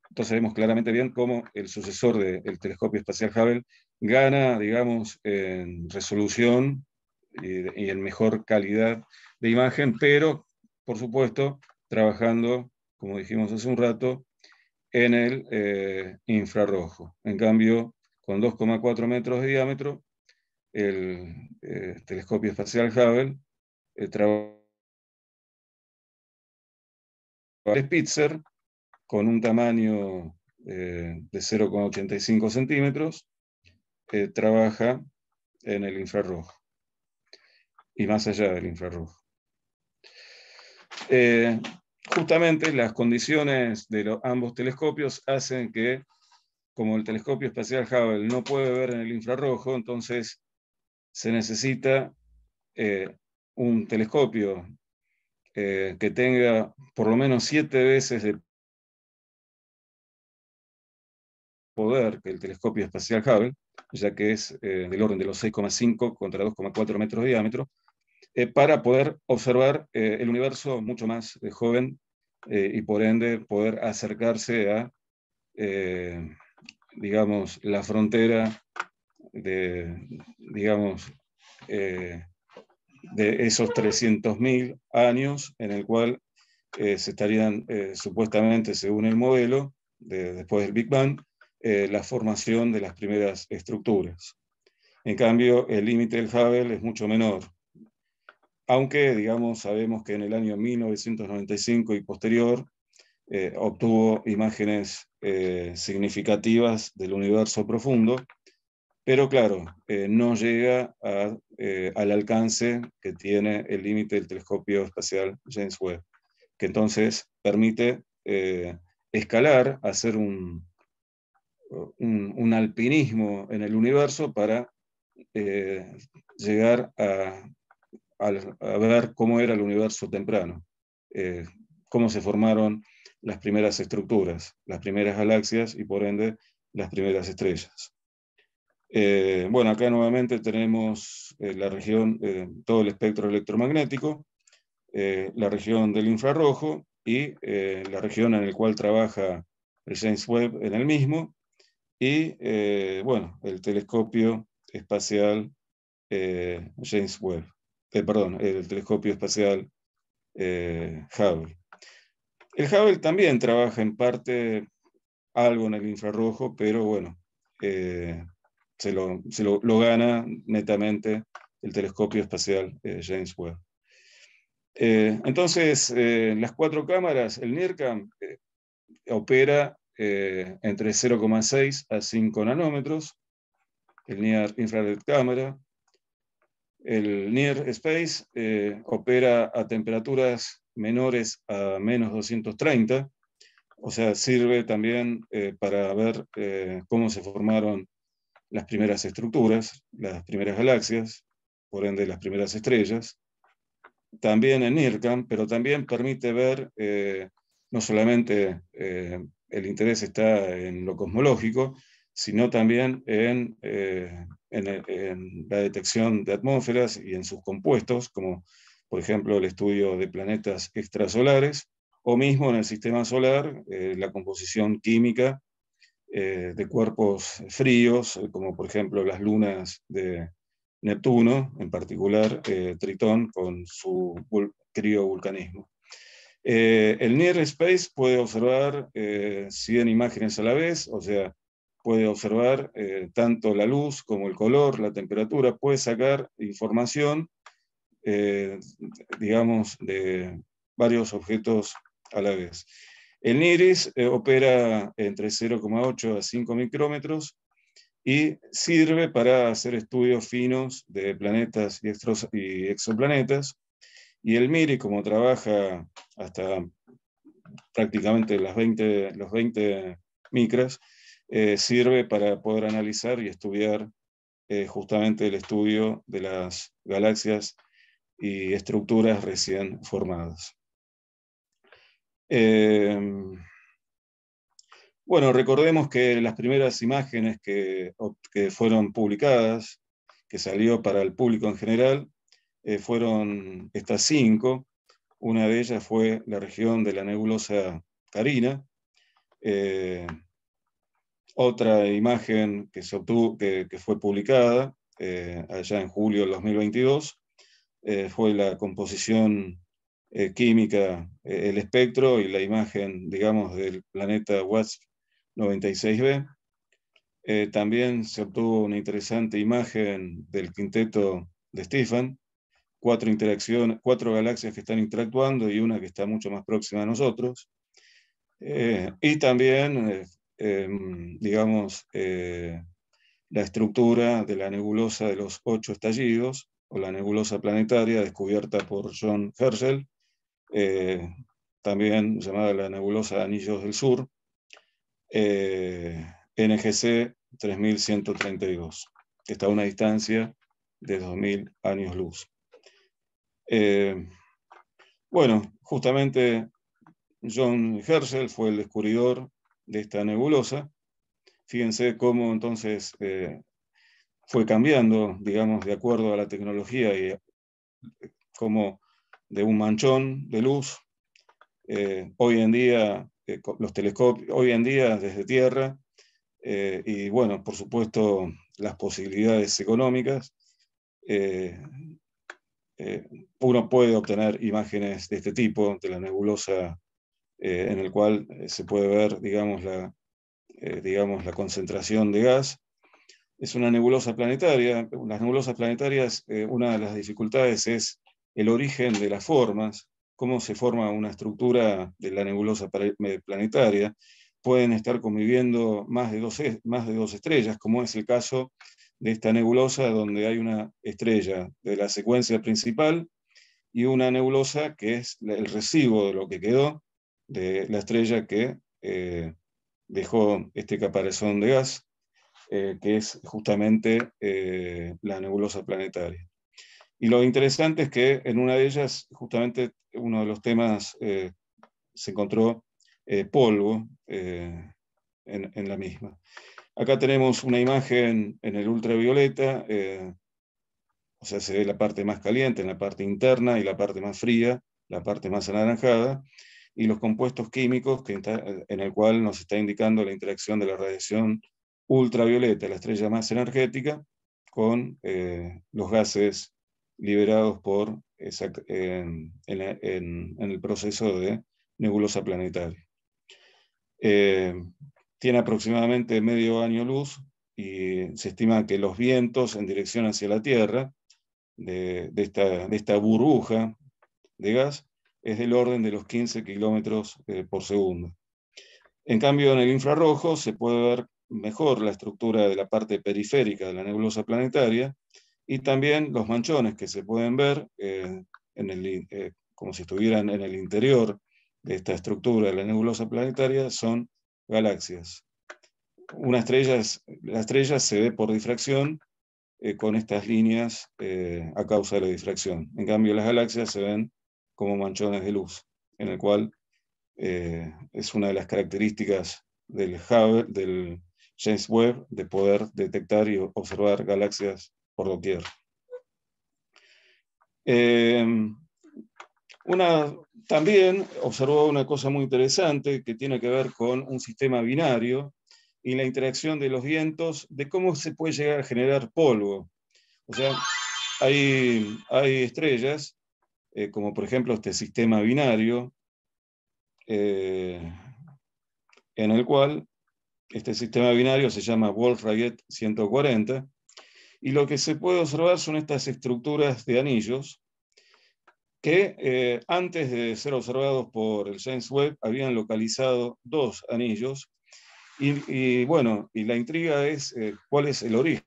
Entonces vemos claramente bien cómo el sucesor del telescopio espacial Hubble gana, digamos, en resolución y en mejor calidad de imagen, pero, por supuesto, trabajando, como dijimos hace un rato, en el infrarrojo. En cambio, con 2,4 metros de diámetro, el telescopio espacial Hubble trabaja el Spitzer con un tamaño de 0,85 centímetros, trabaja en el infrarrojo y más allá del infrarrojo. Justamente las condiciones de ambos telescopios hacen que, como el telescopio espacial Hubble no puede ver en el infrarrojo, entonces se necesita un telescopio que tenga por lo menos 7 veces de poder que el telescopio espacial Hubble, ya que es del orden de los 6,5 contra 2,4 metros de diámetro, para poder observar el universo mucho más joven y por ende poder acercarse a, digamos, la frontera de, digamos, de esos 300.000 años en el cual se estarían supuestamente, según el modelo, después del Big Bang, la formación de las primeras estructuras. En cambio, el límite del Hubble es mucho menor. Aunque, digamos, sabemos que en el año 1995 y posterior obtuvo imágenes significativas del universo profundo, pero claro, no llega al alcance que tiene el límite del telescopio espacial James Webb, que entonces permite escalar, hacer un alpinismo en el universo para llegar a ver cómo era el universo temprano, cómo se formaron las primeras estructuras, las primeras galaxias y por ende las primeras estrellas. Bueno, acá nuevamente tenemos la región, todo el espectro electromagnético, la región del infrarrojo y la región en la cual trabaja el James Webb en el mismo, y bueno, el telescopio espacial James Webb, perdón, el telescopio espacial Hubble. El Hubble también trabaja en parte algo en el infrarrojo, pero bueno, se lo gana netamente el telescopio espacial James Webb. Entonces, las 4 cámaras, el NIRCam opera entre 0,6 a 5 nanómetros, el Near Infrared Camera. El Near Space opera a temperaturas menores a menos 230, o sea, sirve también para ver cómo se formaron las primeras estructuras, las primeras galaxias, por ende las primeras estrellas. También en NIRCam, pero también permite ver, no solamente el interés está en lo cosmológico, sino también en la detección de atmósferas y en sus compuestos, como por ejemplo el estudio de planetas extrasolares, o mismo en el sistema solar, la composición química de cuerpos fríos, como por ejemplo las lunas de Neptuno, en particular Tritón con su criovulcanismo. El Near Space puede observar 100 imágenes a la vez, o sea, puede observar tanto la luz como el color, la temperatura, puede sacar información, digamos, de varios objetos a la vez. El NIRIS opera entre 0,8 a 5 micrómetros y sirve para hacer estudios finos de planetas y exoplanetas. Y el MIRI, como trabaja hasta prácticamente los 20 micras, sirve para poder analizar y estudiar justamente el estudio de las galaxias y estructuras recién formadas. Bueno, recordemos que las primeras imágenes que fueron publicadas, que salió para el público en general, fueron estas 5. Una de ellas fue la región de la nebulosa Carina. Otra imagen que se obtuvo, que fue publicada allá en julio del 2022, fue la composición química, el espectro y la imagen, digamos, del planeta WASP-96b. También se obtuvo una interesante imagen del quinteto de Stephan, 4 galaxias que están interactuando y una que está mucho más próxima a nosotros. Y también, digamos, la estructura de la nebulosa de los 8 estallidos, o la nebulosa planetaria descubierta por John Herschel, también llamada la nebulosa de Anillos del Sur, NGC 3132, que está a una distancia de 2000 años luz. Bueno, justamente John Herschel fue el descubridor de esta nebulosa. Fíjense cómo entonces fue cambiando, digamos, de acuerdo a la tecnología y como de un manchón de luz. Hoy en día, los telescopios, hoy en día desde Tierra, y bueno, por supuesto, las posibilidades económicas, uno puede obtener imágenes de este tipo, de la nebulosa, en el cual se puede ver, digamos, la concentración de gas. Es una nebulosa planetaria. Las nebulosas planetarias, una de las dificultades es el origen de las formas, cómo se forma una estructura de la nebulosa planetaria. Pueden estar conviviendo más de dos estrellas, como es el caso de esta nebulosa, donde hay una estrella de la secuencia principal y una nebulosa que es el residuo de lo que quedó de la estrella que dejó este caparazón de gas, que es justamente la nebulosa planetaria. Y lo interesante es que en una de ellas, justamente uno de los temas, se encontró polvo en la misma. Acá tenemos una imagen en el ultravioleta, o sea, se ve la parte más caliente en la parte interna y la parte más fría, la parte más anaranjada, y los compuestos químicos en el cual nos está indicando la interacción de la radiación ultravioleta, la estrella más energética, con los gases liberados en el proceso de nebulosa planetaria. Tiene aproximadamente medio año luz y se estima que los vientos en dirección hacia la Tierra de esta burbuja de gas es del orden de los 15 kilómetros por segundo. En cambio, en el infrarrojo se puede ver mejor la estructura de la parte periférica de la nebulosa planetaria y también los manchones que se pueden ver como si estuvieran en el interior de esta estructura de la nebulosa planetaria son galaxias. La estrella se ve por difracción con estas líneas a causa de la difracción. En cambio, las galaxias se ven como manchones de luz, en el cual es una de las características del James Webb de poder detectar y observar galaxias por doquier. También observó una cosa muy interesante que tiene que ver con un sistema binario y la interacción de los vientos, de cómo se puede llegar a generar polvo. O sea, hay estrellas, como por ejemplo este sistema binario, en el cual este sistema binario se llama Wolf-Rayet 140, y lo que se puede observar son estas estructuras de anillos que antes de ser observados por el James Webb habían localizado dos anillos, y bueno, y la intriga es cuál es el origen.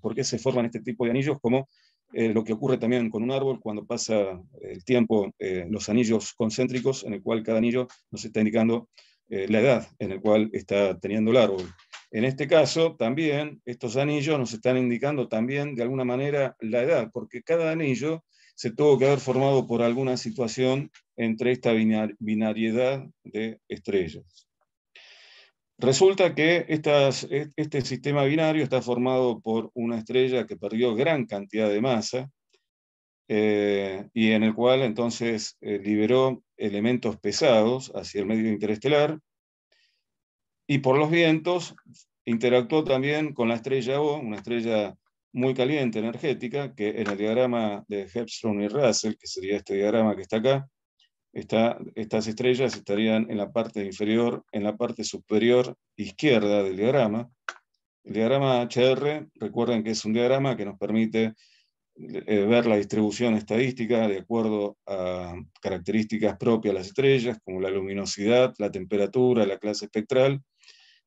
¿Por qué se forman este tipo de anillos? Como lo que ocurre también con un árbol cuando pasa el tiempo, los anillos concéntricos, en el cual cada anillo nos está indicando la edad en la cual está teniendo el árbol. En este caso, también estos anillos nos están indicando también de alguna manera la edad, porque cada anillo se tuvo que haber formado por alguna situación entre esta binariedad de estrellas. Resulta que este sistema binario está formado por una estrella que perdió gran cantidad de masa y en el cual entonces liberó elementos pesados hacia el medio interestelar, y por los vientos interactuó también con la estrella O, una estrella muy caliente, energética, que en el diagrama de Hertzsprung y Russell, que sería este diagrama que está acá, estas estrellas estarían en la parte inferior, en la parte superior izquierda del diagrama. El diagrama HR, recuerden que es un diagrama que nos permite ver la distribución estadística de acuerdo a características propias de las estrellas, como la luminosidad, la temperatura, la clase espectral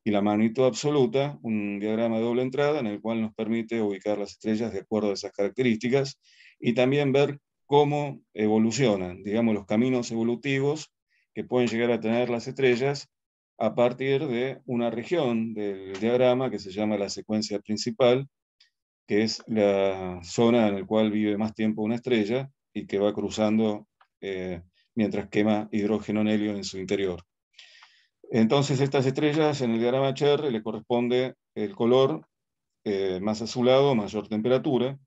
y la magnitud absoluta, un diagrama de doble entrada en el cual nos permite ubicar las estrellas de acuerdo a esas características y también ver cómo evolucionan, digamos, los caminos evolutivos que pueden llegar a tener las estrellas a partir de una región del diagrama que se llama la secuencia principal, que es la zona en la cual vive más tiempo una estrella y que va cruzando mientras quema hidrógeno en helio en su interior. Entonces, estas estrellas en el diagrama HR le corresponde el color más azulado, mayor temperatura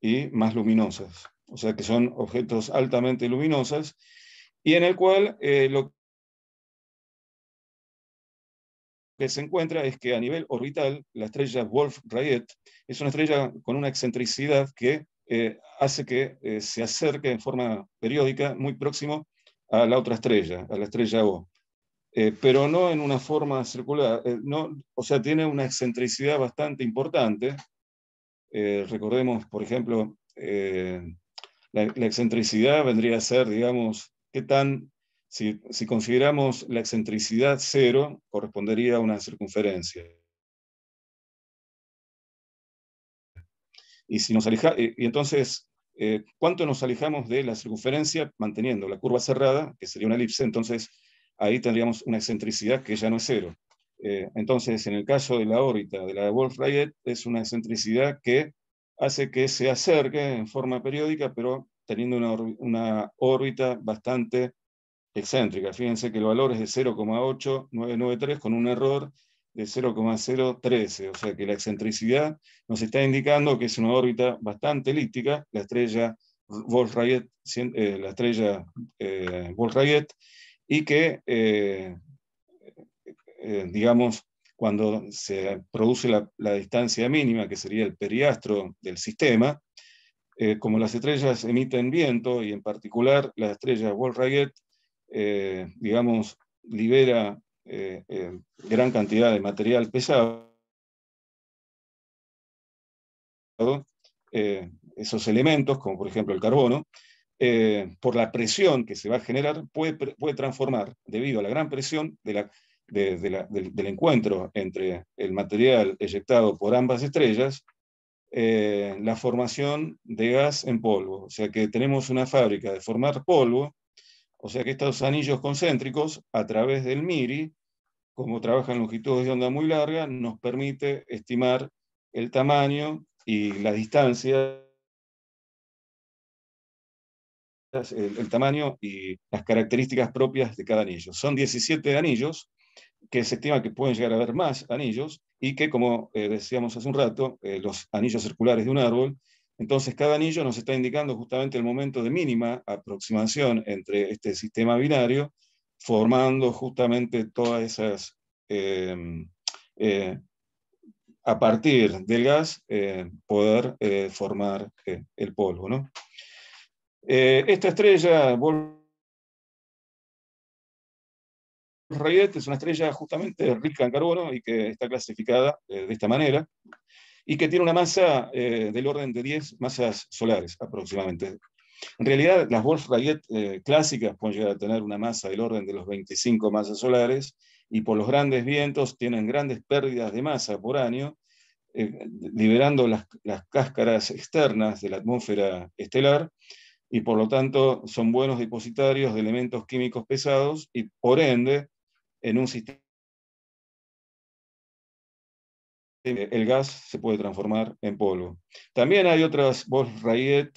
y más luminosas. O sea que son objetos altamente luminosos y en el cual lo que se encuentra es que a nivel orbital, la estrella Wolf-Rayet es una estrella con una excentricidad que hace que se acerque en forma periódica muy próximo a la otra estrella, a la estrella O. Pero no en una forma circular, no, o sea, tiene una excentricidad bastante importante. Recordemos, por ejemplo, la excentricidad vendría a ser, digamos, qué tan, si consideramos la excentricidad cero, correspondería a una circunferencia. Y, si nos y entonces, ¿cuánto nos alejamos de la circunferencia manteniendo la curva cerrada, que sería una elipse? Entonces, ahí tendríamos una excentricidad que ya no es cero. Entonces, en el caso de la órbita de la Wolf-Rayet, es una excentricidad que hace que se acerque en forma periódica, pero teniendo una órbita bastante excéntrica. Fíjense que el valor es de 0,8993 con un error de 0,013, o sea que la excentricidad nos está indicando que es una órbita bastante elíptica, la estrella Wolf-Rayet, Wolf-Rayet, y que, digamos, cuando se produce la distancia mínima, que sería el periastro del sistema, como las estrellas emiten viento, y en particular la estrella Wolf-Rayet, digamos, libera gran cantidad de material pesado, esos elementos, como por ejemplo el carbono, por la presión que se va a generar, puede transformar, debido a la gran presión del encuentro entre el material eyectado por ambas estrellas, la formación de gas en polvo. O sea que tenemos una fábrica de formar polvo. O sea que estos anillos concéntricos, a través del MIRI, como trabajan longitudes de onda muy largas, nos permite estimar el tamaño y la distancia, el tamaño y las características propias de cada anillo. Son 17 anillos, que se estima que pueden llegar a haber más anillos, y que, como decíamos hace un rato, los anillos circulares de un árbol, entonces cada anillo nos está indicando justamente el momento de mínima aproximación entre este sistema binario, formando justamente todas esas, a partir del gas, poder formar el polvo, ¿no? Esta estrella, Wolf-Rayet, es una estrella justamente rica en carbono y que está clasificada de esta manera, y que tiene una masa del orden de 10 masas solares aproximadamente. En realidad, las Wolf-Rayet clásicas pueden llegar a tener una masa del orden de los 25 masas solares, y por los grandes vientos tienen grandes pérdidas de masa por año, liberando las cáscaras externas de la atmósfera estelar, y por lo tanto son buenos depositarios de elementos químicos pesados, y por ende, en un sistema el gas se puede transformar en polvo. También hay otras Wolf-Rayet,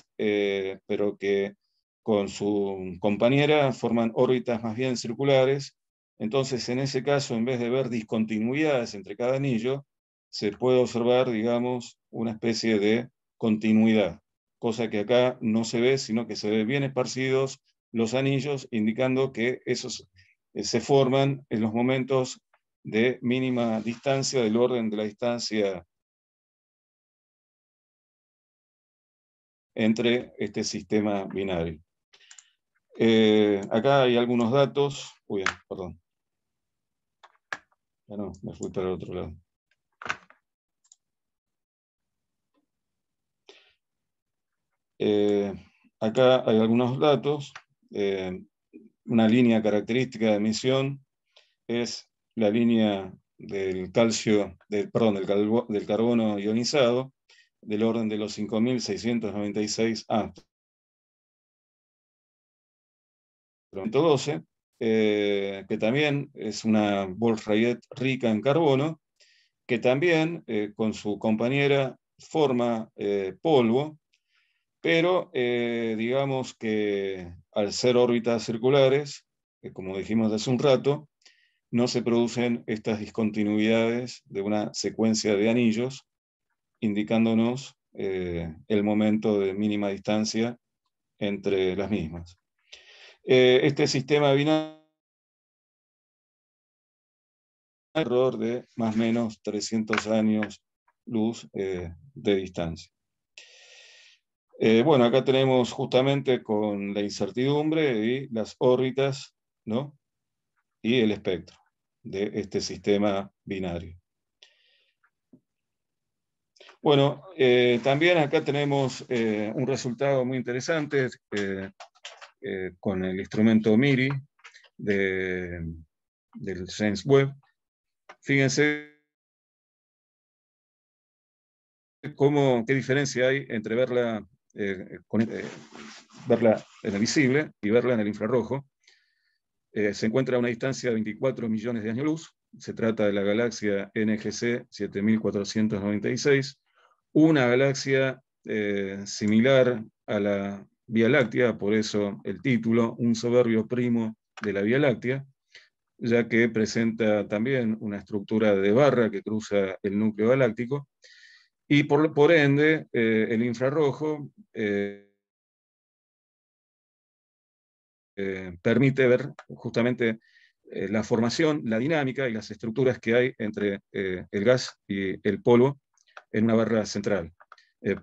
pero que con su compañera forman órbitas más bien circulares. Entonces, en ese caso, en vez de ver discontinuidades entre cada anillo, se puede observar, digamos, una especie de continuidad, cosa que acá no se ve, sino que se ve bien esparcidos los anillos, indicando que esos se forman en los momentos de mínima distancia, del orden de la distancia entre este sistema binario. Acá hay algunos datos. Uy, perdón. Ya no, me fui para el otro lado. Acá hay algunos datos. Una línea característica de emisión es la línea del calcio, del carbono ionizado, del orden de los 5.696 Angstrom. 12, que también es una Wolf-Rayet rica en carbono, que también con su compañera forma polvo, pero digamos que al ser órbitas circulares, como dijimos hace un rato, no se producen estas discontinuidades de una secuencia de anillos, indicándonos el momento de mínima distancia entre las mismas. Este sistema binario alrededor de más o menos 300 años luz de distancia. Bueno, acá tenemos justamente con la incertidumbre y las órbitas, ¿no? Y el espectro de este sistema binario. Bueno, también acá tenemos un resultado muy interesante con el instrumento MIRI del James Webb. Fíjense qué diferencia hay entre verla en el visible y verla en el infrarrojo. Se encuentra a una distancia de 24 millones de años luz. Se trata de la galaxia NGC 7496, una galaxia similar a la Vía Láctea, por eso el título, un soberbio primo de la Vía Láctea, ya que presenta también una estructura de barra que cruza el núcleo galáctico, y por ende el infrarrojo permite ver justamente la formación, la dinámica y las estructuras que hay entre el gas y el polvo en una barra central.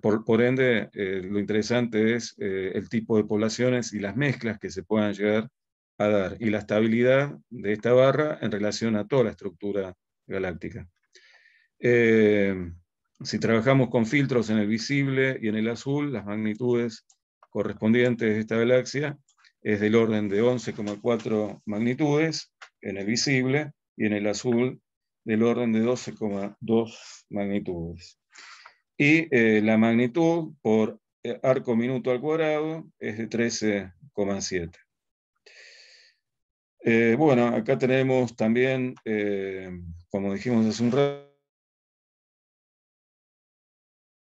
Por ende, lo interesante es el tipo de poblaciones y las mezclas que se puedan llegar a dar, y la estabilidad de esta barra en relación a toda la estructura galáctica. Si trabajamos con filtros en el visible y en el azul, las magnitudes correspondientes de esta galaxia es del orden de 11,4 magnitudes en el visible, y en el azul del orden de 12,2 magnitudes. Y la magnitud por arco minuto al cuadrado es de 13,7. Bueno, acá tenemos también, como dijimos hace un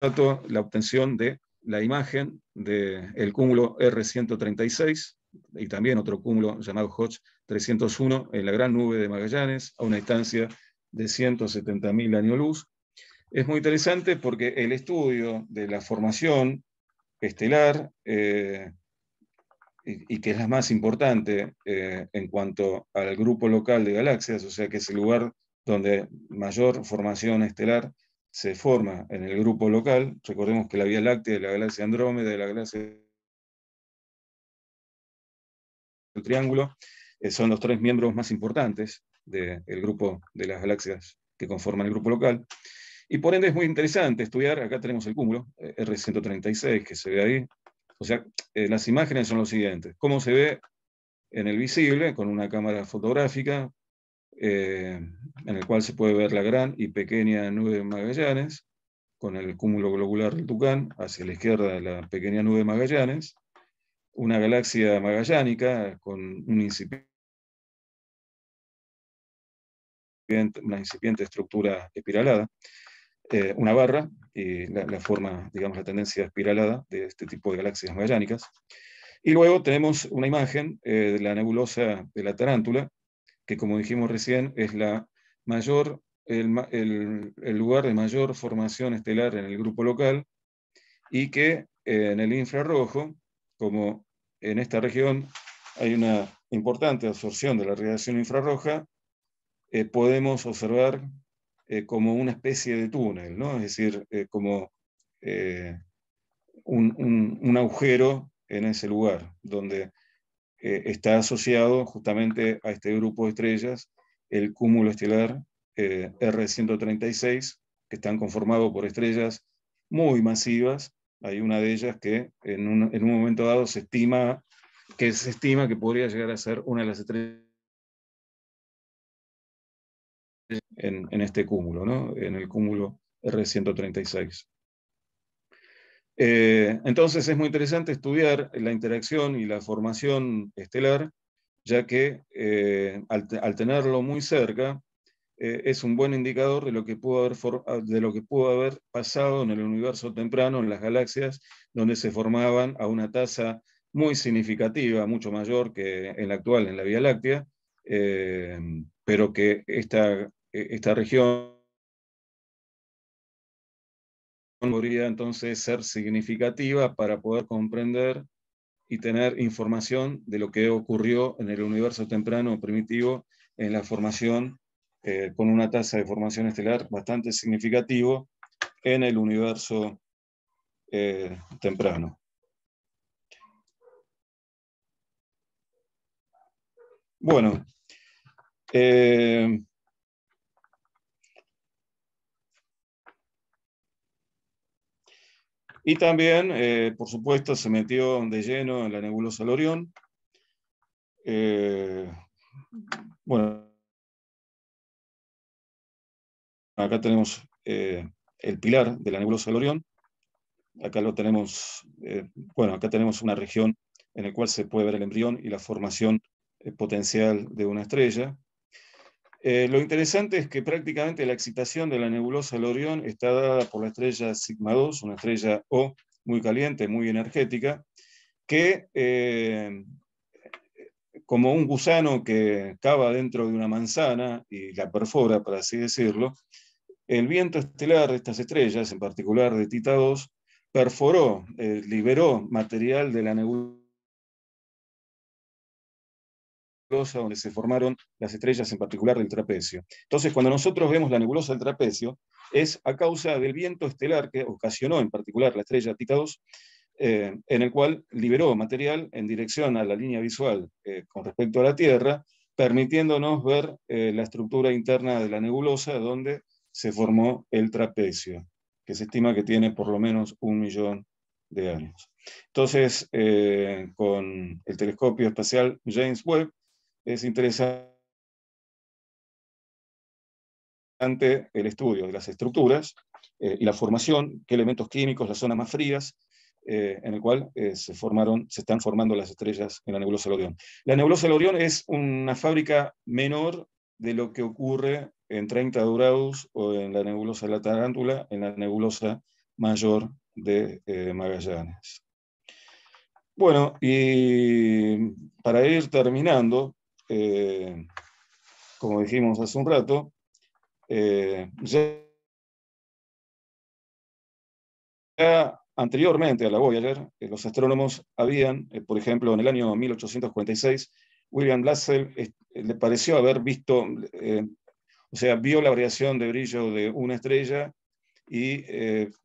rato, la obtención de la imagen del cúmulo R136 y también otro cúmulo llamado Hodge 301 en la Gran Nube de Magallanes, a una distancia de 170.000 años luz. Es muy interesante porque el estudio de la formación estelar, y que es la más importante en cuanto al grupo local de galaxias, o sea que es el lugar donde mayor formación estelar se forma en el grupo local. Recordemos que la Vía Láctea de la galaxia Andrómeda, de la galaxia del Triángulo, son los tres miembros más importantes del grupo de las galaxias que conforman el grupo local. Y por ende es muy interesante estudiar, acá tenemos el cúmulo, R136, que se ve ahí. O sea, las imágenes son los siguientes. ¿Cómo se ve en el visible con una cámara fotográfica, en el cual se puede ver la gran y pequeña nube de Magallanes, con el cúmulo globular del Tucán, hacia la izquierda de la pequeña nube de Magallanes, una galaxia magallánica con una incipiente estructura espiralada, una barra, y la forma, digamos, la tendencia espiralada de este tipo de galaxias magallánicas. Y luego tenemos una imagen de la nebulosa de la Tarántula, que, como dijimos recién, es el lugar de mayor formación estelar en el grupo local, y que en el infrarrojo, como en esta región hay una importante absorción de la radiación infrarroja, podemos observar como una especie de túnel, ¿no? Es decir, como un agujero en ese lugar, donde está asociado justamente a este grupo de estrellas, el cúmulo estelar R136, que están conformados por estrellas muy masivas. Hay una de ellas que en un momento dado se estima que podría llegar a ser una de las estrellas en este cúmulo, ¿no? En el cúmulo R136. Entonces es muy interesante estudiar la interacción y la formación estelar, ya que al tenerlo muy cerca, es un buen indicador de lo que pudo haber pasado en el universo temprano, en las galaxias, donde se formaban a una tasa muy significativa, mucho mayor que en la actual, en la Vía Láctea, pero que esta región podría entonces ser significativa para poder comprender y tener información de lo que ocurrió en el universo temprano primitivo en la formación con una tasa de formación estelar bastante significativo en el universo temprano. Bueno, y también, por supuesto, se metió de lleno en la nebulosa del Orión. Bueno, acá tenemos el pilar de la nebulosa del Orión. Acá lo tenemos, bueno, acá tenemos una región en la cual se puede ver el embrión y la formación potencial de una estrella. Lo interesante es que prácticamente la excitación de la nebulosa del Orión está dada por la estrella Sigma II, una estrella O muy caliente, muy energética, que como un gusano que cava dentro de una manzana y la perfora, por así decirlo, el viento estelar de estas estrellas, en particular de Tita II, perforó, liberó material de la nebulosa donde se formaron las estrellas, en particular del trapecio. Entonces, cuando nosotros vemos la nebulosa del trapecio, es a causa del viento estelar que ocasionó en particular la estrella Tita II, en el cual liberó material en dirección a la línea visual con respecto a la Tierra, permitiéndonos ver la estructura interna de la nebulosa donde se formó el trapecio, que se estima que tiene por lo menos 1 millón de años. Entonces, con el telescopio espacial James Webb, es interesante el estudio de las estructuras y la formación, qué elementos químicos, las zonas más frías, en el cual se están formando las estrellas en la nebulosa del Orión. La nebulosa del Orión es una fábrica menor de lo que ocurre en 30 Doradus o en la nebulosa de la Tarántula, en la nebulosa mayor de Magallanes. Bueno, y para ir terminando, como dijimos hace un rato, ya anteriormente a la Voyager, los astrónomos habían, por ejemplo, en el año 1846, William Lassell le pareció haber visto, o sea, vio la variación de brillo de una estrella y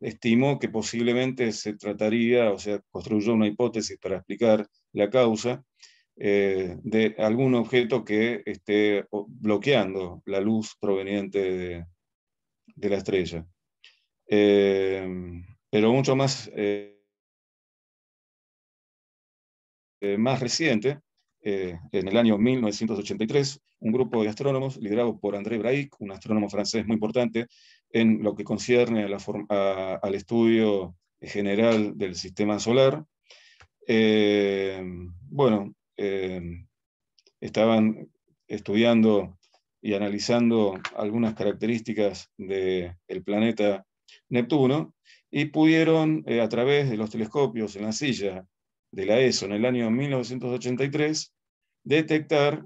estimó que posiblemente se trataría, o sea, construyó una hipótesis para explicar la causa de algún objeto que esté bloqueando la luz proveniente de la estrella. Pero mucho más reciente, en el año 1983, un grupo de astrónomos liderado por André Braic, un astrónomo francés muy importante en lo que concierne al estudio general del sistema solar, bueno, estaban estudiando y analizando algunas características del planeta Neptuno y pudieron, a través de los telescopios en la silla de la ESO en el año 1983, detectar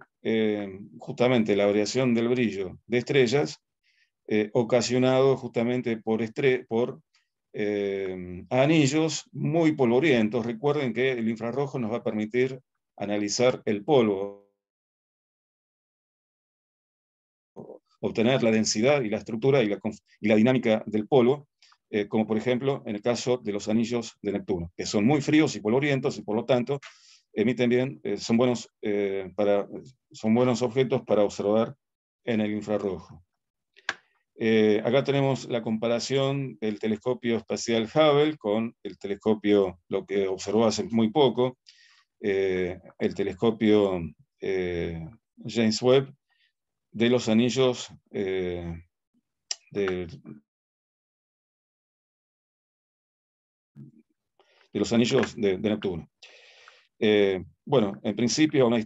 justamente la variación del brillo de estrellas ocasionado justamente por anillos muy polvorientos. Recuerden que el infrarrojo nos va a permitir analizar el polvo, obtener la densidad y la estructura y la dinámica del polvo, como por ejemplo en el caso de los anillos de Neptuno, que son muy fríos y polvorientos y por lo tanto emiten bien, son buenos objetos para observar en el infrarrojo. Acá tenemos la comparación del telescopio espacial Hubble con el telescopio, lo que observó hace muy poco, el telescopio James Webb, de los anillos de los anillos de Neptuno. Bueno, en principio a una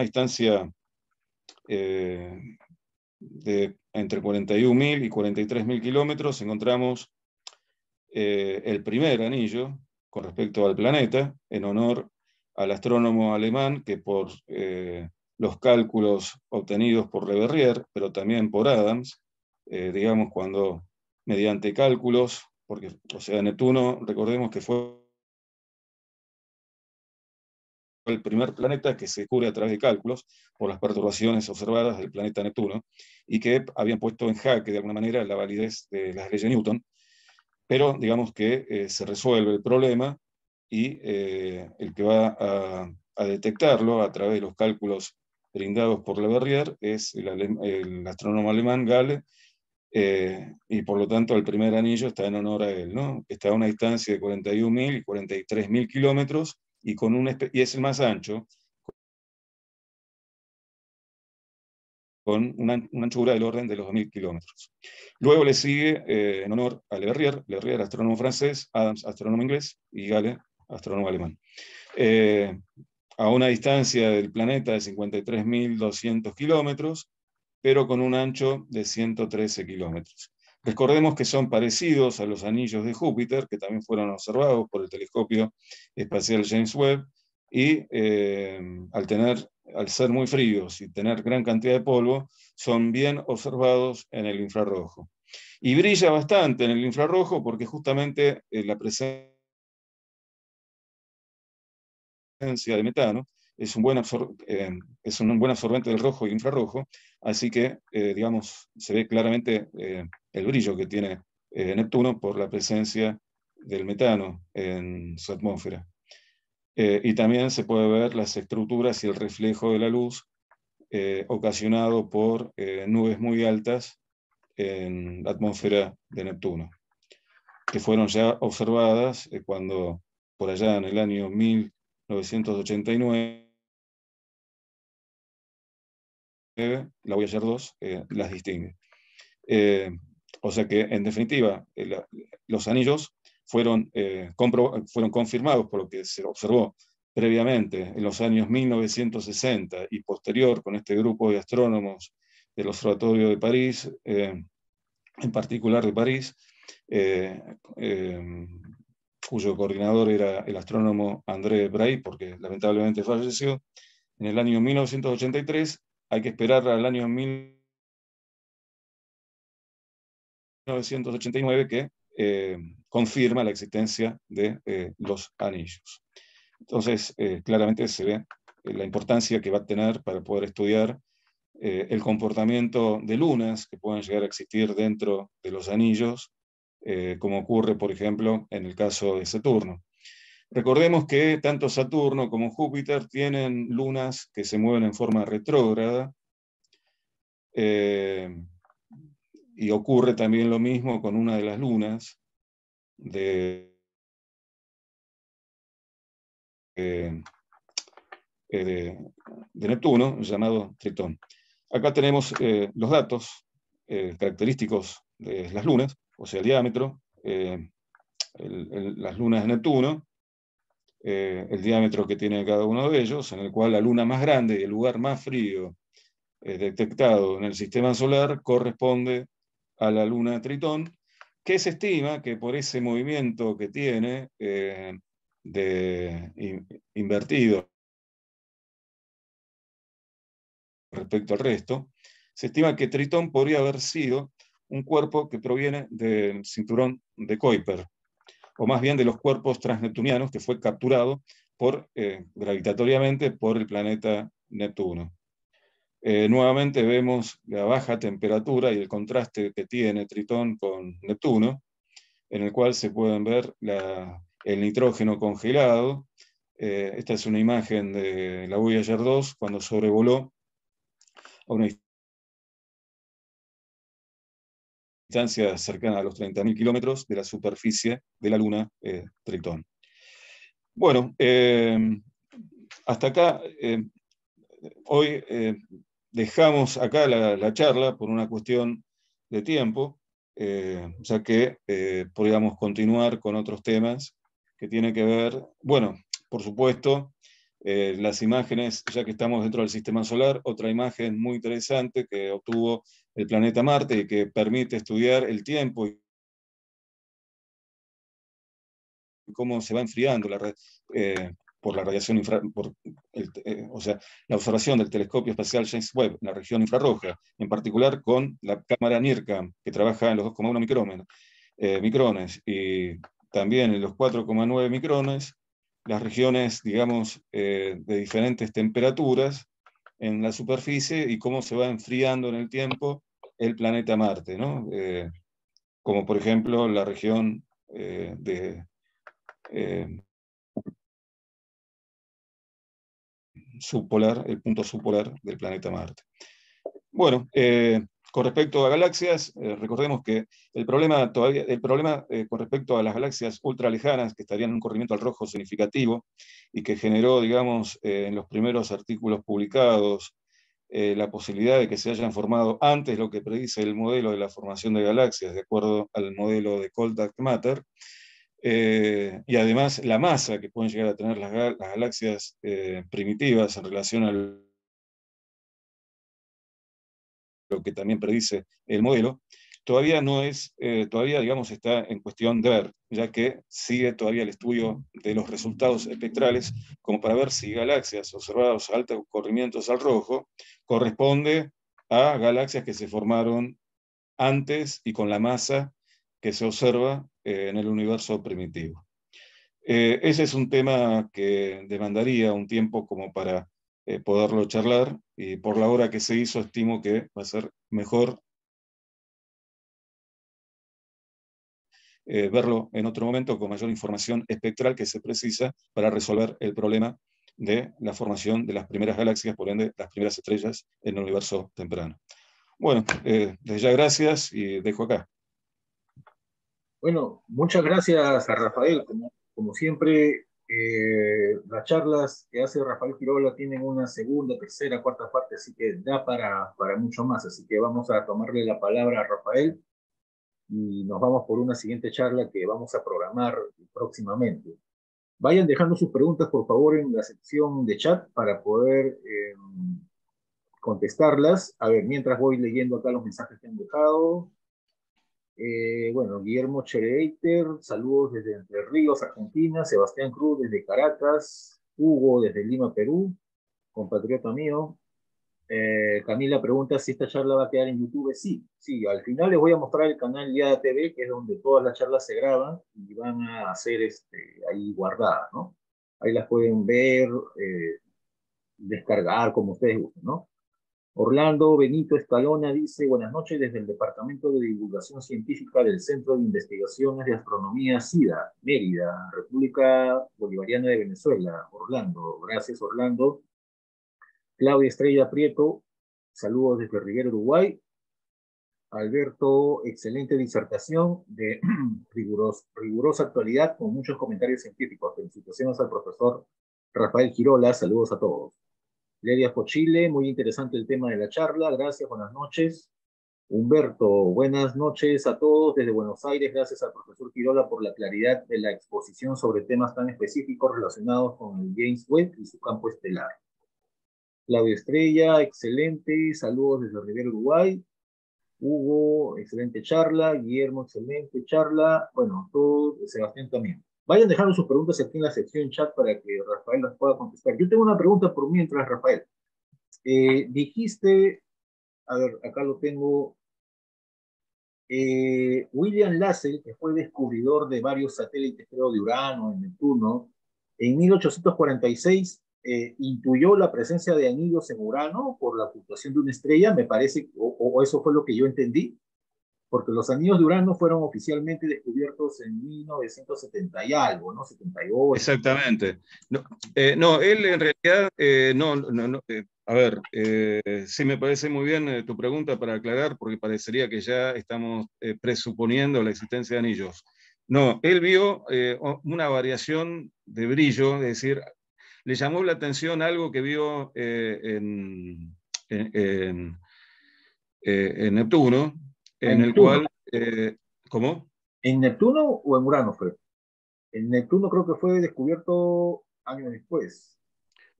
distancia de entre 41.000 y 43.000 kilómetros encontramos el primer anillo con respecto al planeta, en honor al astrónomo alemán que por los cálculos obtenidos por Le Verrier, pero también por Adams, digamos cuando mediante cálculos, porque, o sea, Neptuno, recordemos que fue el primer planeta que se descubre a través de cálculos por las perturbaciones observadas del planeta Neptuno, y que habían puesto en jaque de alguna manera la validez de las leyes de Newton, pero digamos que se resuelve el problema y el que va a detectarlo a través de los cálculos brindados por Le Verrier es el astrónomo alemán Gale, y por lo tanto el primer anillo está en honor a él, ¿no? Está a una distancia de 41.000 y 43.000 kilómetros, y y es el más ancho, con una anchura del orden de los 2.000 kilómetros. Luego le sigue, en honor a Le Verrier, astrónomo francés, Adams, astrónomo inglés, y Gale, astrónomo alemán. A una distancia del planeta de 53.200 kilómetros, pero con un ancho de 113 kilómetros. Recordemos que son parecidos a los anillos de Júpiter, que también fueron observados por el telescopio espacial James Webb, y al ser muy fríos y tener gran cantidad de polvo, son bien observados en el infrarrojo. Y brilla bastante en el infrarrojo porque justamente la presencia de metano es un buen absorbente del rojo y infrarrojo, así que, digamos, se ve claramente el brillo que tiene Neptuno por la presencia del metano en su atmósfera. Y también se puede ver las estructuras y el reflejo de la luz ocasionado por nubes muy altas en la atmósfera de Neptuno, que fueron ya observadas cuando, por allá en el año 1989, la Voyager 2 las distingue. O sea que, en definitiva, los anillos fueron confirmados por lo que se observó previamente en los años 1960 y posterior con este grupo de astrónomos del Observatorio de París, en particular de París, cuyo coordinador era el astrónomo André Bray, porque lamentablemente falleció en el año 1983. Hay que esperar al año 1989 que confirma la existencia de los anillos. Entonces, claramente se ve la importancia que va a tener para poder estudiar el comportamiento de lunas que pueden llegar a existir dentro de los anillos, como ocurre, por ejemplo, en el caso de Saturno. Recordemos que tanto Saturno como Júpiter tienen lunas que se mueven en forma retrógrada, y ocurre también lo mismo con una de las lunas de Neptuno, llamado Tritón. Acá tenemos los datos característicos de las lunas, o sea, el diámetro, las lunas de Neptuno, el diámetro que tiene cada uno de ellos, en el cual la luna más grande y el lugar más frío detectado en el sistema solar corresponde a la luna Tritón, que se estima que por ese movimiento que tiene invertido respecto al resto, se estima que Tritón podría haber sido un cuerpo que proviene del cinturón de Kuiper, o más bien de los cuerpos transneptunianos, que fue capturado gravitatoriamente por el planeta Neptuno. Nuevamente vemos la baja temperatura y el contraste que tiene Tritón con Neptuno, en el cual se pueden ver el nitrógeno congelado. Esta es una imagen de la Voyager 2 cuando sobrevoló a una distancia cercana a los 30.000 kilómetros de la superficie de la luna Tritón. Bueno, hasta acá, hoy dejamos acá la charla por una cuestión de tiempo, ya que podríamos continuar con otros temas que tienen que ver, bueno, por supuesto, las imágenes, ya que estamos dentro del sistema solar, otra imagen muy interesante que obtuvo el planeta Marte y que permite estudiar el tiempo y cómo se va enfriando por la radiación o sea, la observación del telescopio espacial James Webb en la región infrarroja, en particular con la cámara NIRCam, que trabaja en los 2,1 micrones, y también en los 4,9 micrones, las regiones, digamos, de diferentes temperaturas en la superficie y cómo se va enfriando en el tiempo el planeta Marte, ¿no? Como por ejemplo la región subpolar, el punto subpolar del planeta Marte. Bueno, con respecto a galaxias, recordemos que el problema con respecto a las galaxias ultralejanas, que estarían en un corrimiento al rojo significativo, y que generó, digamos, en los primeros artículos publicados, la posibilidad de que se hayan formado antes lo que predice el modelo de la formación de galaxias, de acuerdo al modelo de Cold Dark Matter, y además la masa que pueden llegar a tener las galaxias primitivas en relación a lo que también predice el modelo, todavía no es, todavía digamos está en cuestión de ver, ya que sigue todavía el estudio de los resultados espectrales, como para ver si galaxias observadas a altos corrimientos al rojo corresponde a galaxias que se formaron antes y con la masa que se observa en el universo primitivo. Ese es un tema que demandaría un tiempo como para poderlo charlar, y por la hora que se hizo estimo que va a ser mejor verlo en otro momento con mayor información espectral que se precisa para resolver el problema de la formación de las primeras galaxias, por ende las primeras estrellas en el universo temprano. Bueno, desde ya gracias y dejo acá. Bueno, muchas gracias a Rafael. Como siempre, las charlas que hace Rafael Quiroga tienen una segunda, tercera, cuarta parte, así que da para mucho más. Así que vamos a tomarle la palabra a Rafael y nos vamos por una siguiente charla que vamos a programar próximamente. Vayan dejando sus preguntas, por favor, en la sección de chat para poder contestarlas. A ver, mientras voy leyendo acá los mensajes que han dejado. Bueno, Guillermo Chereiter, saludos desde Entre Ríos, Argentina. Sebastián Cruz desde Caracas. Hugo desde Lima, Perú, compatriota mío. Camila pregunta si esta charla va a quedar en YouTube. Sí, sí, al final les voy a mostrar el canal Liada TV, que es donde todas las charlas se graban y van a ser ahí guardadas, ¿no? Ahí las pueden ver, descargar, como ustedes gusten, ¿no? Orlando Benito Escalona dice, buenas noches desde el Departamento de Divulgación Científica del Centro de Investigaciones de Astronomía SIDA, Mérida, República Bolivariana de Venezuela. Orlando, gracias Orlando. Claudia Estrella Prieto, saludos desde Rivera, Uruguay. Alberto, excelente disertación de rigurosa actualidad con muchos comentarios científicos. Felicitaciones al profesor Rafael Quiroga, saludos a todos. Ledia Pochile, muy interesante el tema de la charla, gracias, buenas noches. Humberto, buenas noches a todos desde Buenos Aires, gracias al profesor Quiroga por la claridad de la exposición sobre temas tan específicos relacionados con el James Webb y su campo estelar. Claudia Estrella, excelente, saludos desde Rivera, Uruguay. Hugo, excelente charla. Guillermo, excelente charla. Bueno, todo, Sebastián también. Vayan dejando sus preguntas aquí en la sección chat para que Rafael las pueda contestar. Yo tengo una pregunta por mientras, Rafael. Dijiste, a ver, acá lo tengo, William Lassell, que fue descubridor de varios satélites, creo, de Urano, de Neptuno, en 1846 intuyó la presencia de anillos en Urano por la fluctuación de una estrella, me parece, o eso fue lo que yo entendí, porque los anillos de Urano fueron oficialmente descubiertos en 1970 y algo, ¿no? 78. Exactamente. No, no él en realidad, a ver, sí me parece muy bien tu pregunta para aclarar, porque parecería que ya estamos presuponiendo la existencia de anillos. No, él vio una variación de brillo, es decir, le llamó la atención algo que vio en Neptuno, En en el Neptuno. cual, ¿cómo? ¿En Neptuno o en Urano fue? En Neptuno creo que fue descubierto años después.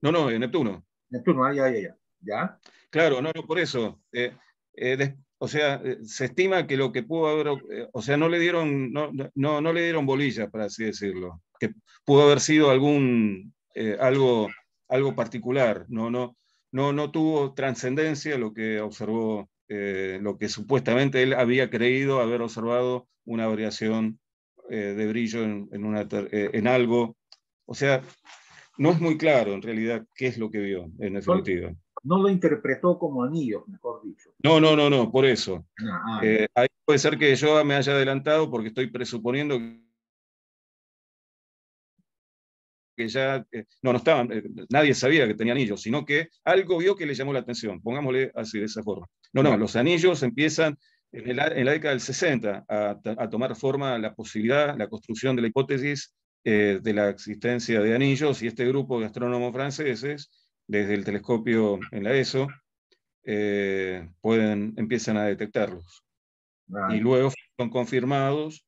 No, no, en Neptuno. Neptuno, ya. ¿Ya? Claro, no, no, por eso. O sea, se estima que lo que pudo haber, o sea, no le dieron, no le dieron bolilla, para así decirlo, que pudo haber sido algo particular, no tuvo trascendencia lo que observó, lo que supuestamente él había creído haber observado una variación de brillo en algo o sea, no es muy claro en realidad qué es lo que vio, en definitiva. No lo interpretó como anillos, mejor dicho. No, por eso. Ah, Ahí puede ser que yo me haya adelantado porque estoy presuponiendo que ya no estaban, nadie sabía que tenía anillos, sino que algo vio que le llamó la atención, pongámosle así, de esa forma. No, los anillos empiezan en la década del 60 a tomar forma la posibilidad, la construcción de la hipótesis de la existencia de anillos, y este grupo de astrónomos franceses, desde el telescopio en la ESO, empiezan a detectarlos. Y luego son confirmados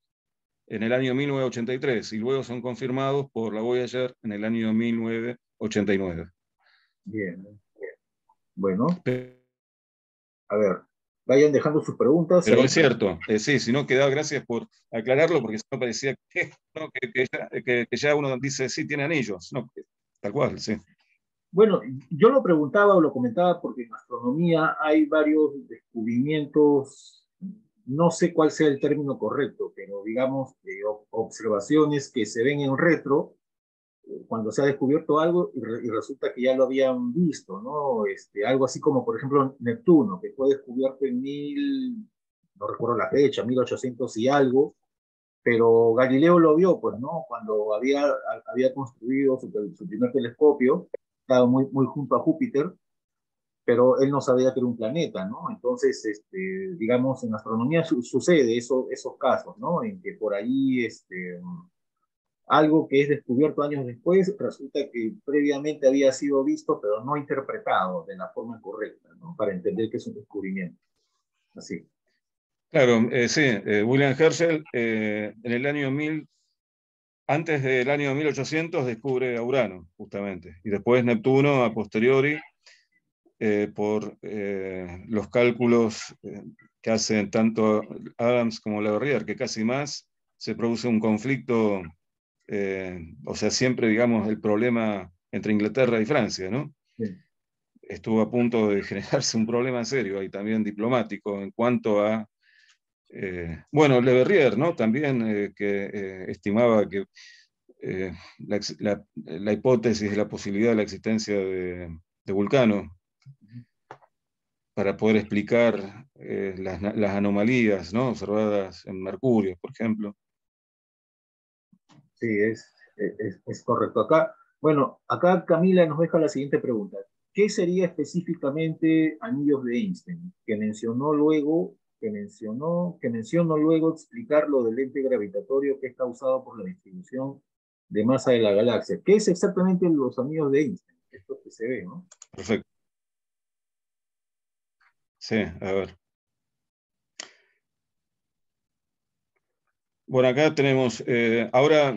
en el año 1983 y luego son confirmados por la Voyager en el año 1989. Bien. Bueno, a ver, vayan dejando sus preguntas. Pero es cierto, sí, si no quedaba, gracias por aclararlo, porque si no parecía que ya uno dice, sí, tiene anillos. No, tal cual, sí. Bueno, yo lo preguntaba o lo comentaba porque en astronomía hay varios descubrimientos, no sé cuál sea el término correcto, pero digamos, observaciones que se ven en retro cuando se ha descubierto algo y resulta que ya lo habían visto, ¿no? Algo así como, por ejemplo, Neptuno, que fue descubierto en no recuerdo la fecha, 1800 y algo, pero Galileo lo vio, pues, ¿no? Cuando había construido su primer telescopio, estaba muy junto a Júpiter, pero él no sabía que era un planeta, ¿no? Entonces, digamos, en astronomía sucede esos casos, ¿no? En que por ahí, algo que es descubierto años después, resulta que previamente había sido visto, pero no interpretado de la forma correcta, ¿no? Para entender que es un descubrimiento. Así. Claro, sí, William Herschel en el año antes del año 1800 descubre a Urano, justamente, y después Neptuno a posteriori, por los cálculos que hacen tanto Adams como Leverrier, que casi más se produce un conflicto, o sea, siempre, digamos, el problema entre Inglaterra y Francia, ¿no? Sí. Estuvo a punto de generarse un problema serio ahí también diplomático en cuanto a, bueno, Leverrier, ¿no? También que estimaba que la hipótesis de la posibilidad de la existencia de Vulcano para poder explicar las anomalías, ¿no? Observadas en Mercurio, por ejemplo. Sí, es correcto. Acá, bueno, acá Camila nos deja la siguiente pregunta. ¿Qué sería específicamente anillos de Einstein? Que menciono luego explicar lo del ente gravitatorio que es causado por la distribución de masa de la galaxia. ¿Qué es exactamente los anillos de Einstein? Esto que se ve, ¿no? Perfecto. Sí, a ver. Bueno, acá tenemos, ahora,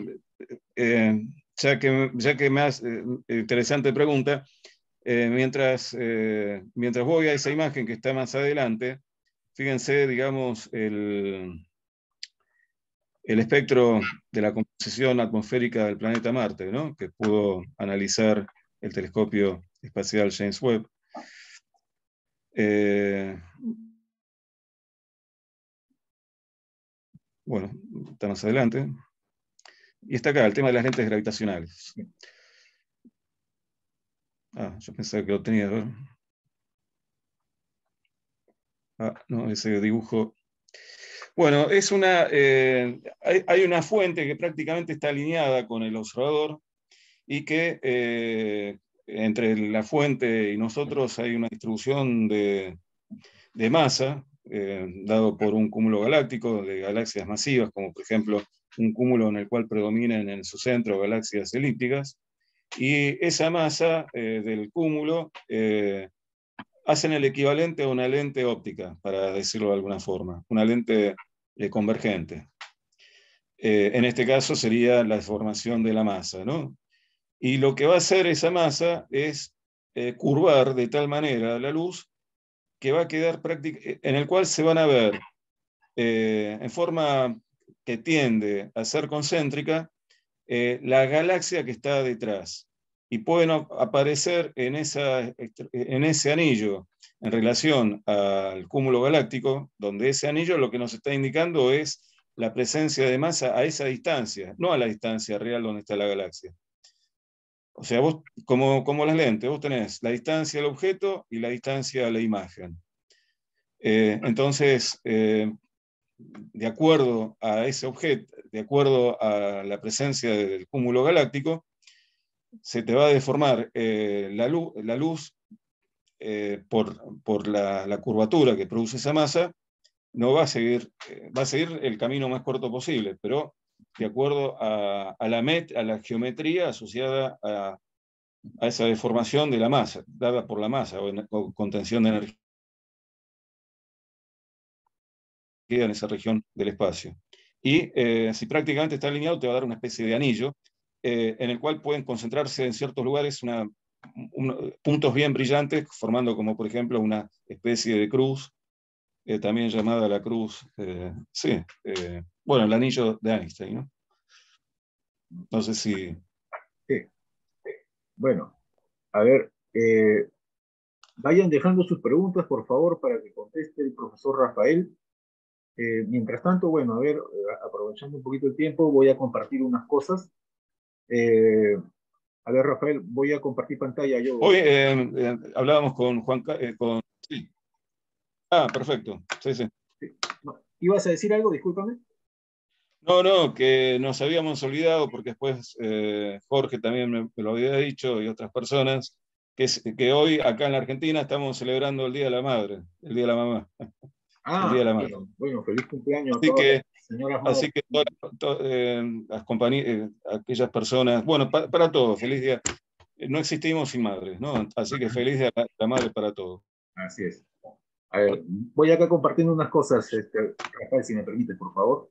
ya que más interesante pregunta, mientras voy a esa imagen que está más adelante, fíjense, digamos, el espectro de la composición atmosférica del planeta Marte, ¿no? Que pudo analizar el telescopio espacial James Webb. Bueno, está más adelante. Y está acá el tema de las lentes gravitacionales. Yo pensaba que lo tenía, a ver. No, ese dibujo. Bueno, hay una fuente que prácticamente está alineada con el observador y que entre la fuente y nosotros hay una distribución de masa, dado por un cúmulo galáctico de galaxias masivas, como por ejemplo un cúmulo en el cual predominan en su centro galaxias elípticas, y esa masa del cúmulo hacen el equivalente a una lente óptica, para decirlo de alguna forma, una lente convergente. En este caso sería la deformación de la masa, ¿no? Y lo que va a hacer esa masa es curvar de tal manera la luz que va a quedar en el cual se van a ver en forma que tiende a ser concéntrica la galaxia que está detrás. Y pueden aparecer en ese anillo en relación al cúmulo galáctico, donde ese anillo lo que nos está indicando es la presencia de masa a esa distancia, no a la distancia real donde está la galaxia. O sea, vos, como las lentes, vos tenés la distancia al objeto y la distancia a la imagen. Entonces, de acuerdo a ese objeto, de acuerdo a la presencia del cúmulo galáctico, se te va a deformar la luz por la curvatura que produce esa masa. No va a seguir, va a seguir el camino más corto posible, pero de acuerdo a la geometría asociada a esa deformación de la masa, dada por la masa o contención de energía en esa región del espacio. Y si prácticamente está alineado, te va a dar una especie de anillo en el cual pueden concentrarse en ciertos lugares puntos bien brillantes, formando como por ejemplo una especie de cruz, también llamada la cruz, sí, bueno, el anillo de Einstein, ¿no? No sé si... Sí. Bueno, a ver, vayan dejando sus preguntas, por favor, para que conteste el profesor Rafael. Mientras tanto, bueno, a ver, aprovechando un poquito el tiempo, voy a compartir unas cosas. A ver, Rafael, voy a compartir pantalla yo. Hoy hablábamos con Juan... sí. Ah, perfecto. Sí, sí. Sí. No, ¿ibas a decir algo? Discúlpame. No, no, que nos habíamos olvidado, porque después Jorge también me lo había dicho y otras personas, que hoy acá en la Argentina estamos celebrando el Día de la Madre, el Día de la Mamá, el Día de Ah, la Madre. bueno, bueno, feliz cumpleaños a Así todas las que, señoras madres. así que las compañías, aquellas personas, bueno, para todos, feliz día. No existimos sin madres, ¿no? Así que feliz Día de la Madre para todos. Así es. A ver, voy acá compartiendo unas cosas, Rafael, si me permite, por favor.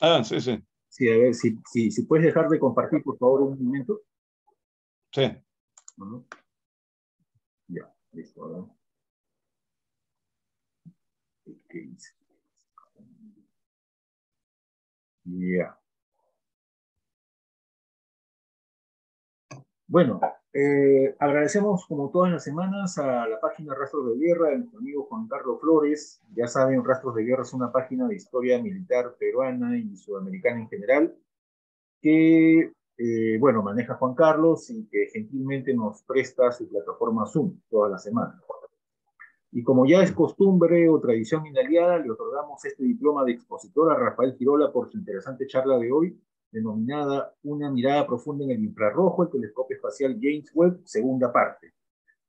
Ah, sí, sí, Sí, a ver, si puedes dejar de compartir, por favor, un momento. sí. Ujú. Ya, listo. ¿No? ¿Qué hice? Ya. Bueno, agradecemos como todas las semanas a la página Rastros de Guerra de nuestro amigo Juan Carlos Flores. Ya saben, Rastros de Guerra es una página de historia militar peruana y sudamericana en general que, bueno, maneja Juan Carlos y que gentilmente nos presta su plataforma Zoom todas las semanas. Y como ya es costumbre o tradición inaliada, le otorgamos este diploma de expositor a Rafael Girola por su interesante charla de hoy, denominada Una mirada profunda en el infrarrojo, el telescopio espacial James Webb, segunda parte.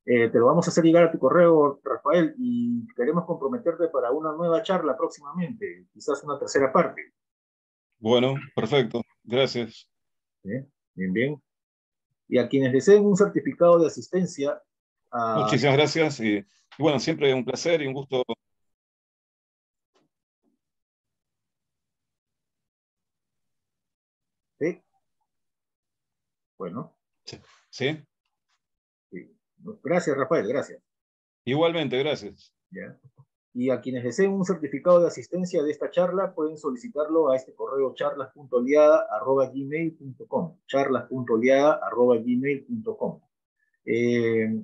Te lo vamos a hacer llegar a tu correo, Rafael, y queremos comprometerte para una nueva charla próximamente, quizás una tercera parte. Bueno, perfecto, gracias. Bien, bien. Y a quienes deseen un certificado de asistencia a... Muchísimas gracias y bueno, siempre un placer y un gusto. ¿Sí? Bueno, ¿Sí? sí. Gracias, Rafael, gracias. Igualmente, gracias. ¿Ya? Y a quienes deseen un certificado de asistencia de esta charla pueden solicitarlo a este correo charlas.liada@gmail.com, charlas.liada@gmail.com. Eh,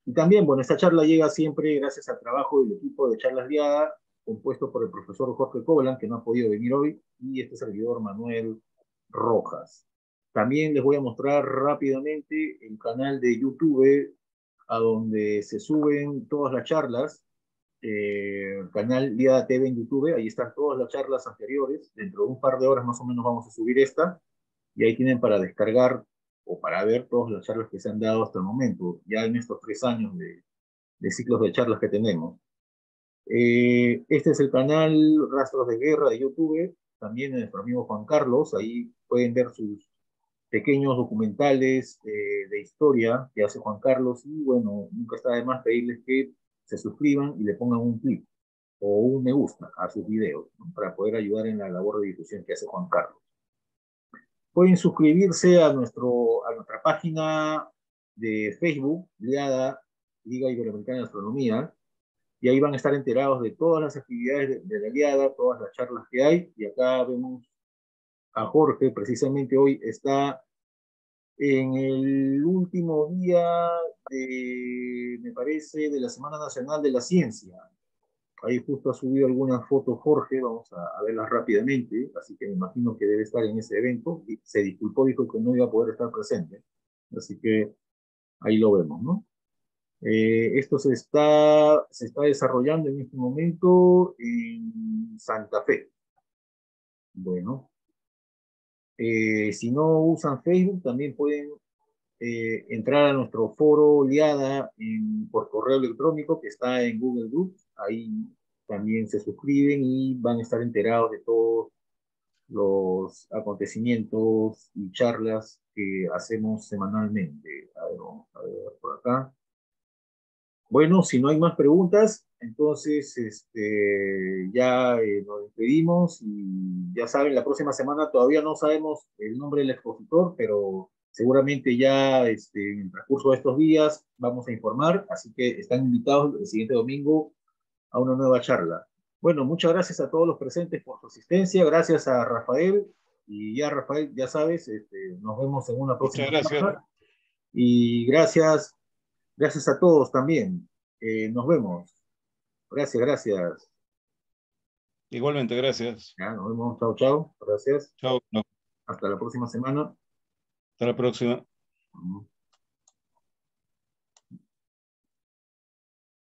y también, bueno, esta charla llega siempre gracias al trabajo del equipo de Charlas Liada, compuesto por el profesor Jorge Cobalan, que no ha podido venir hoy, y este servidor Manuel Rojas. También les voy a mostrar rápidamente el canal de YouTube a donde se suben todas las charlas, canal Liada TV en YouTube, ahí están todas las charlas anteriores, dentro de un par de horas más o menos vamos a subir esta, y ahí tienen para descargar o para ver todas las charlas que se han dado hasta el momento, ya en estos 3 años de ciclos de charlas que tenemos. Este es el canal Rastros de Guerra de YouTube, también de nuestro amigo Juan Carlos, ahí pueden ver sus pequeños documentales de historia que hace Juan Carlos y bueno, nunca está de más pedirles que se suscriban y le pongan un clic o un me gusta a sus videos, ¿no? Para poder ayudar en la labor de difusión que hace Juan Carlos. Pueden suscribirse a nuestra página de Facebook, Liada, Liga Iberoamericana de Astronomía, y ahí van a estar enterados de todas las actividades de la Liada, todas las charlas que hay, y acá vemos a Jorge, precisamente hoy está en el último día me parece, de la Semana Nacional de la Ciencia. Ahí justo ha subido algunas fotos Jorge, vamos a verlas rápidamente, así que me imagino que debe estar en ese evento. Y se disculpó, dijo que no iba a poder estar presente. Así que ahí lo vemos, ¿no? Esto se está desarrollando en este momento en Santa Fe. Bueno, si no usan Facebook, también pueden entrar a nuestro foro Liada por correo electrónico que está en Google Groups. Ahí también se suscriben y van a estar enterados de todos los acontecimientos y charlas que hacemos semanalmente. A ver, vamos a ver por acá. Bueno, si no hay más preguntas, entonces ya nos despedimos y ya saben, la próxima semana todavía no sabemos el nombre del expositor, pero seguramente ya en el transcurso de estos días vamos a informar, así que están invitados el siguiente domingo a una nueva charla. Bueno, muchas gracias a todos los presentes por su asistencia, gracias a Rafael, y ya Rafael, ya sabes, nos vemos en una Muchas próxima gracias. charla, y gracias a todos también. Nos vemos. Gracias, gracias. Igualmente, gracias. Ya, nos vemos. Chao, chao. Gracias. Chao. No, Hasta la próxima semana. hasta la próxima. Ujú.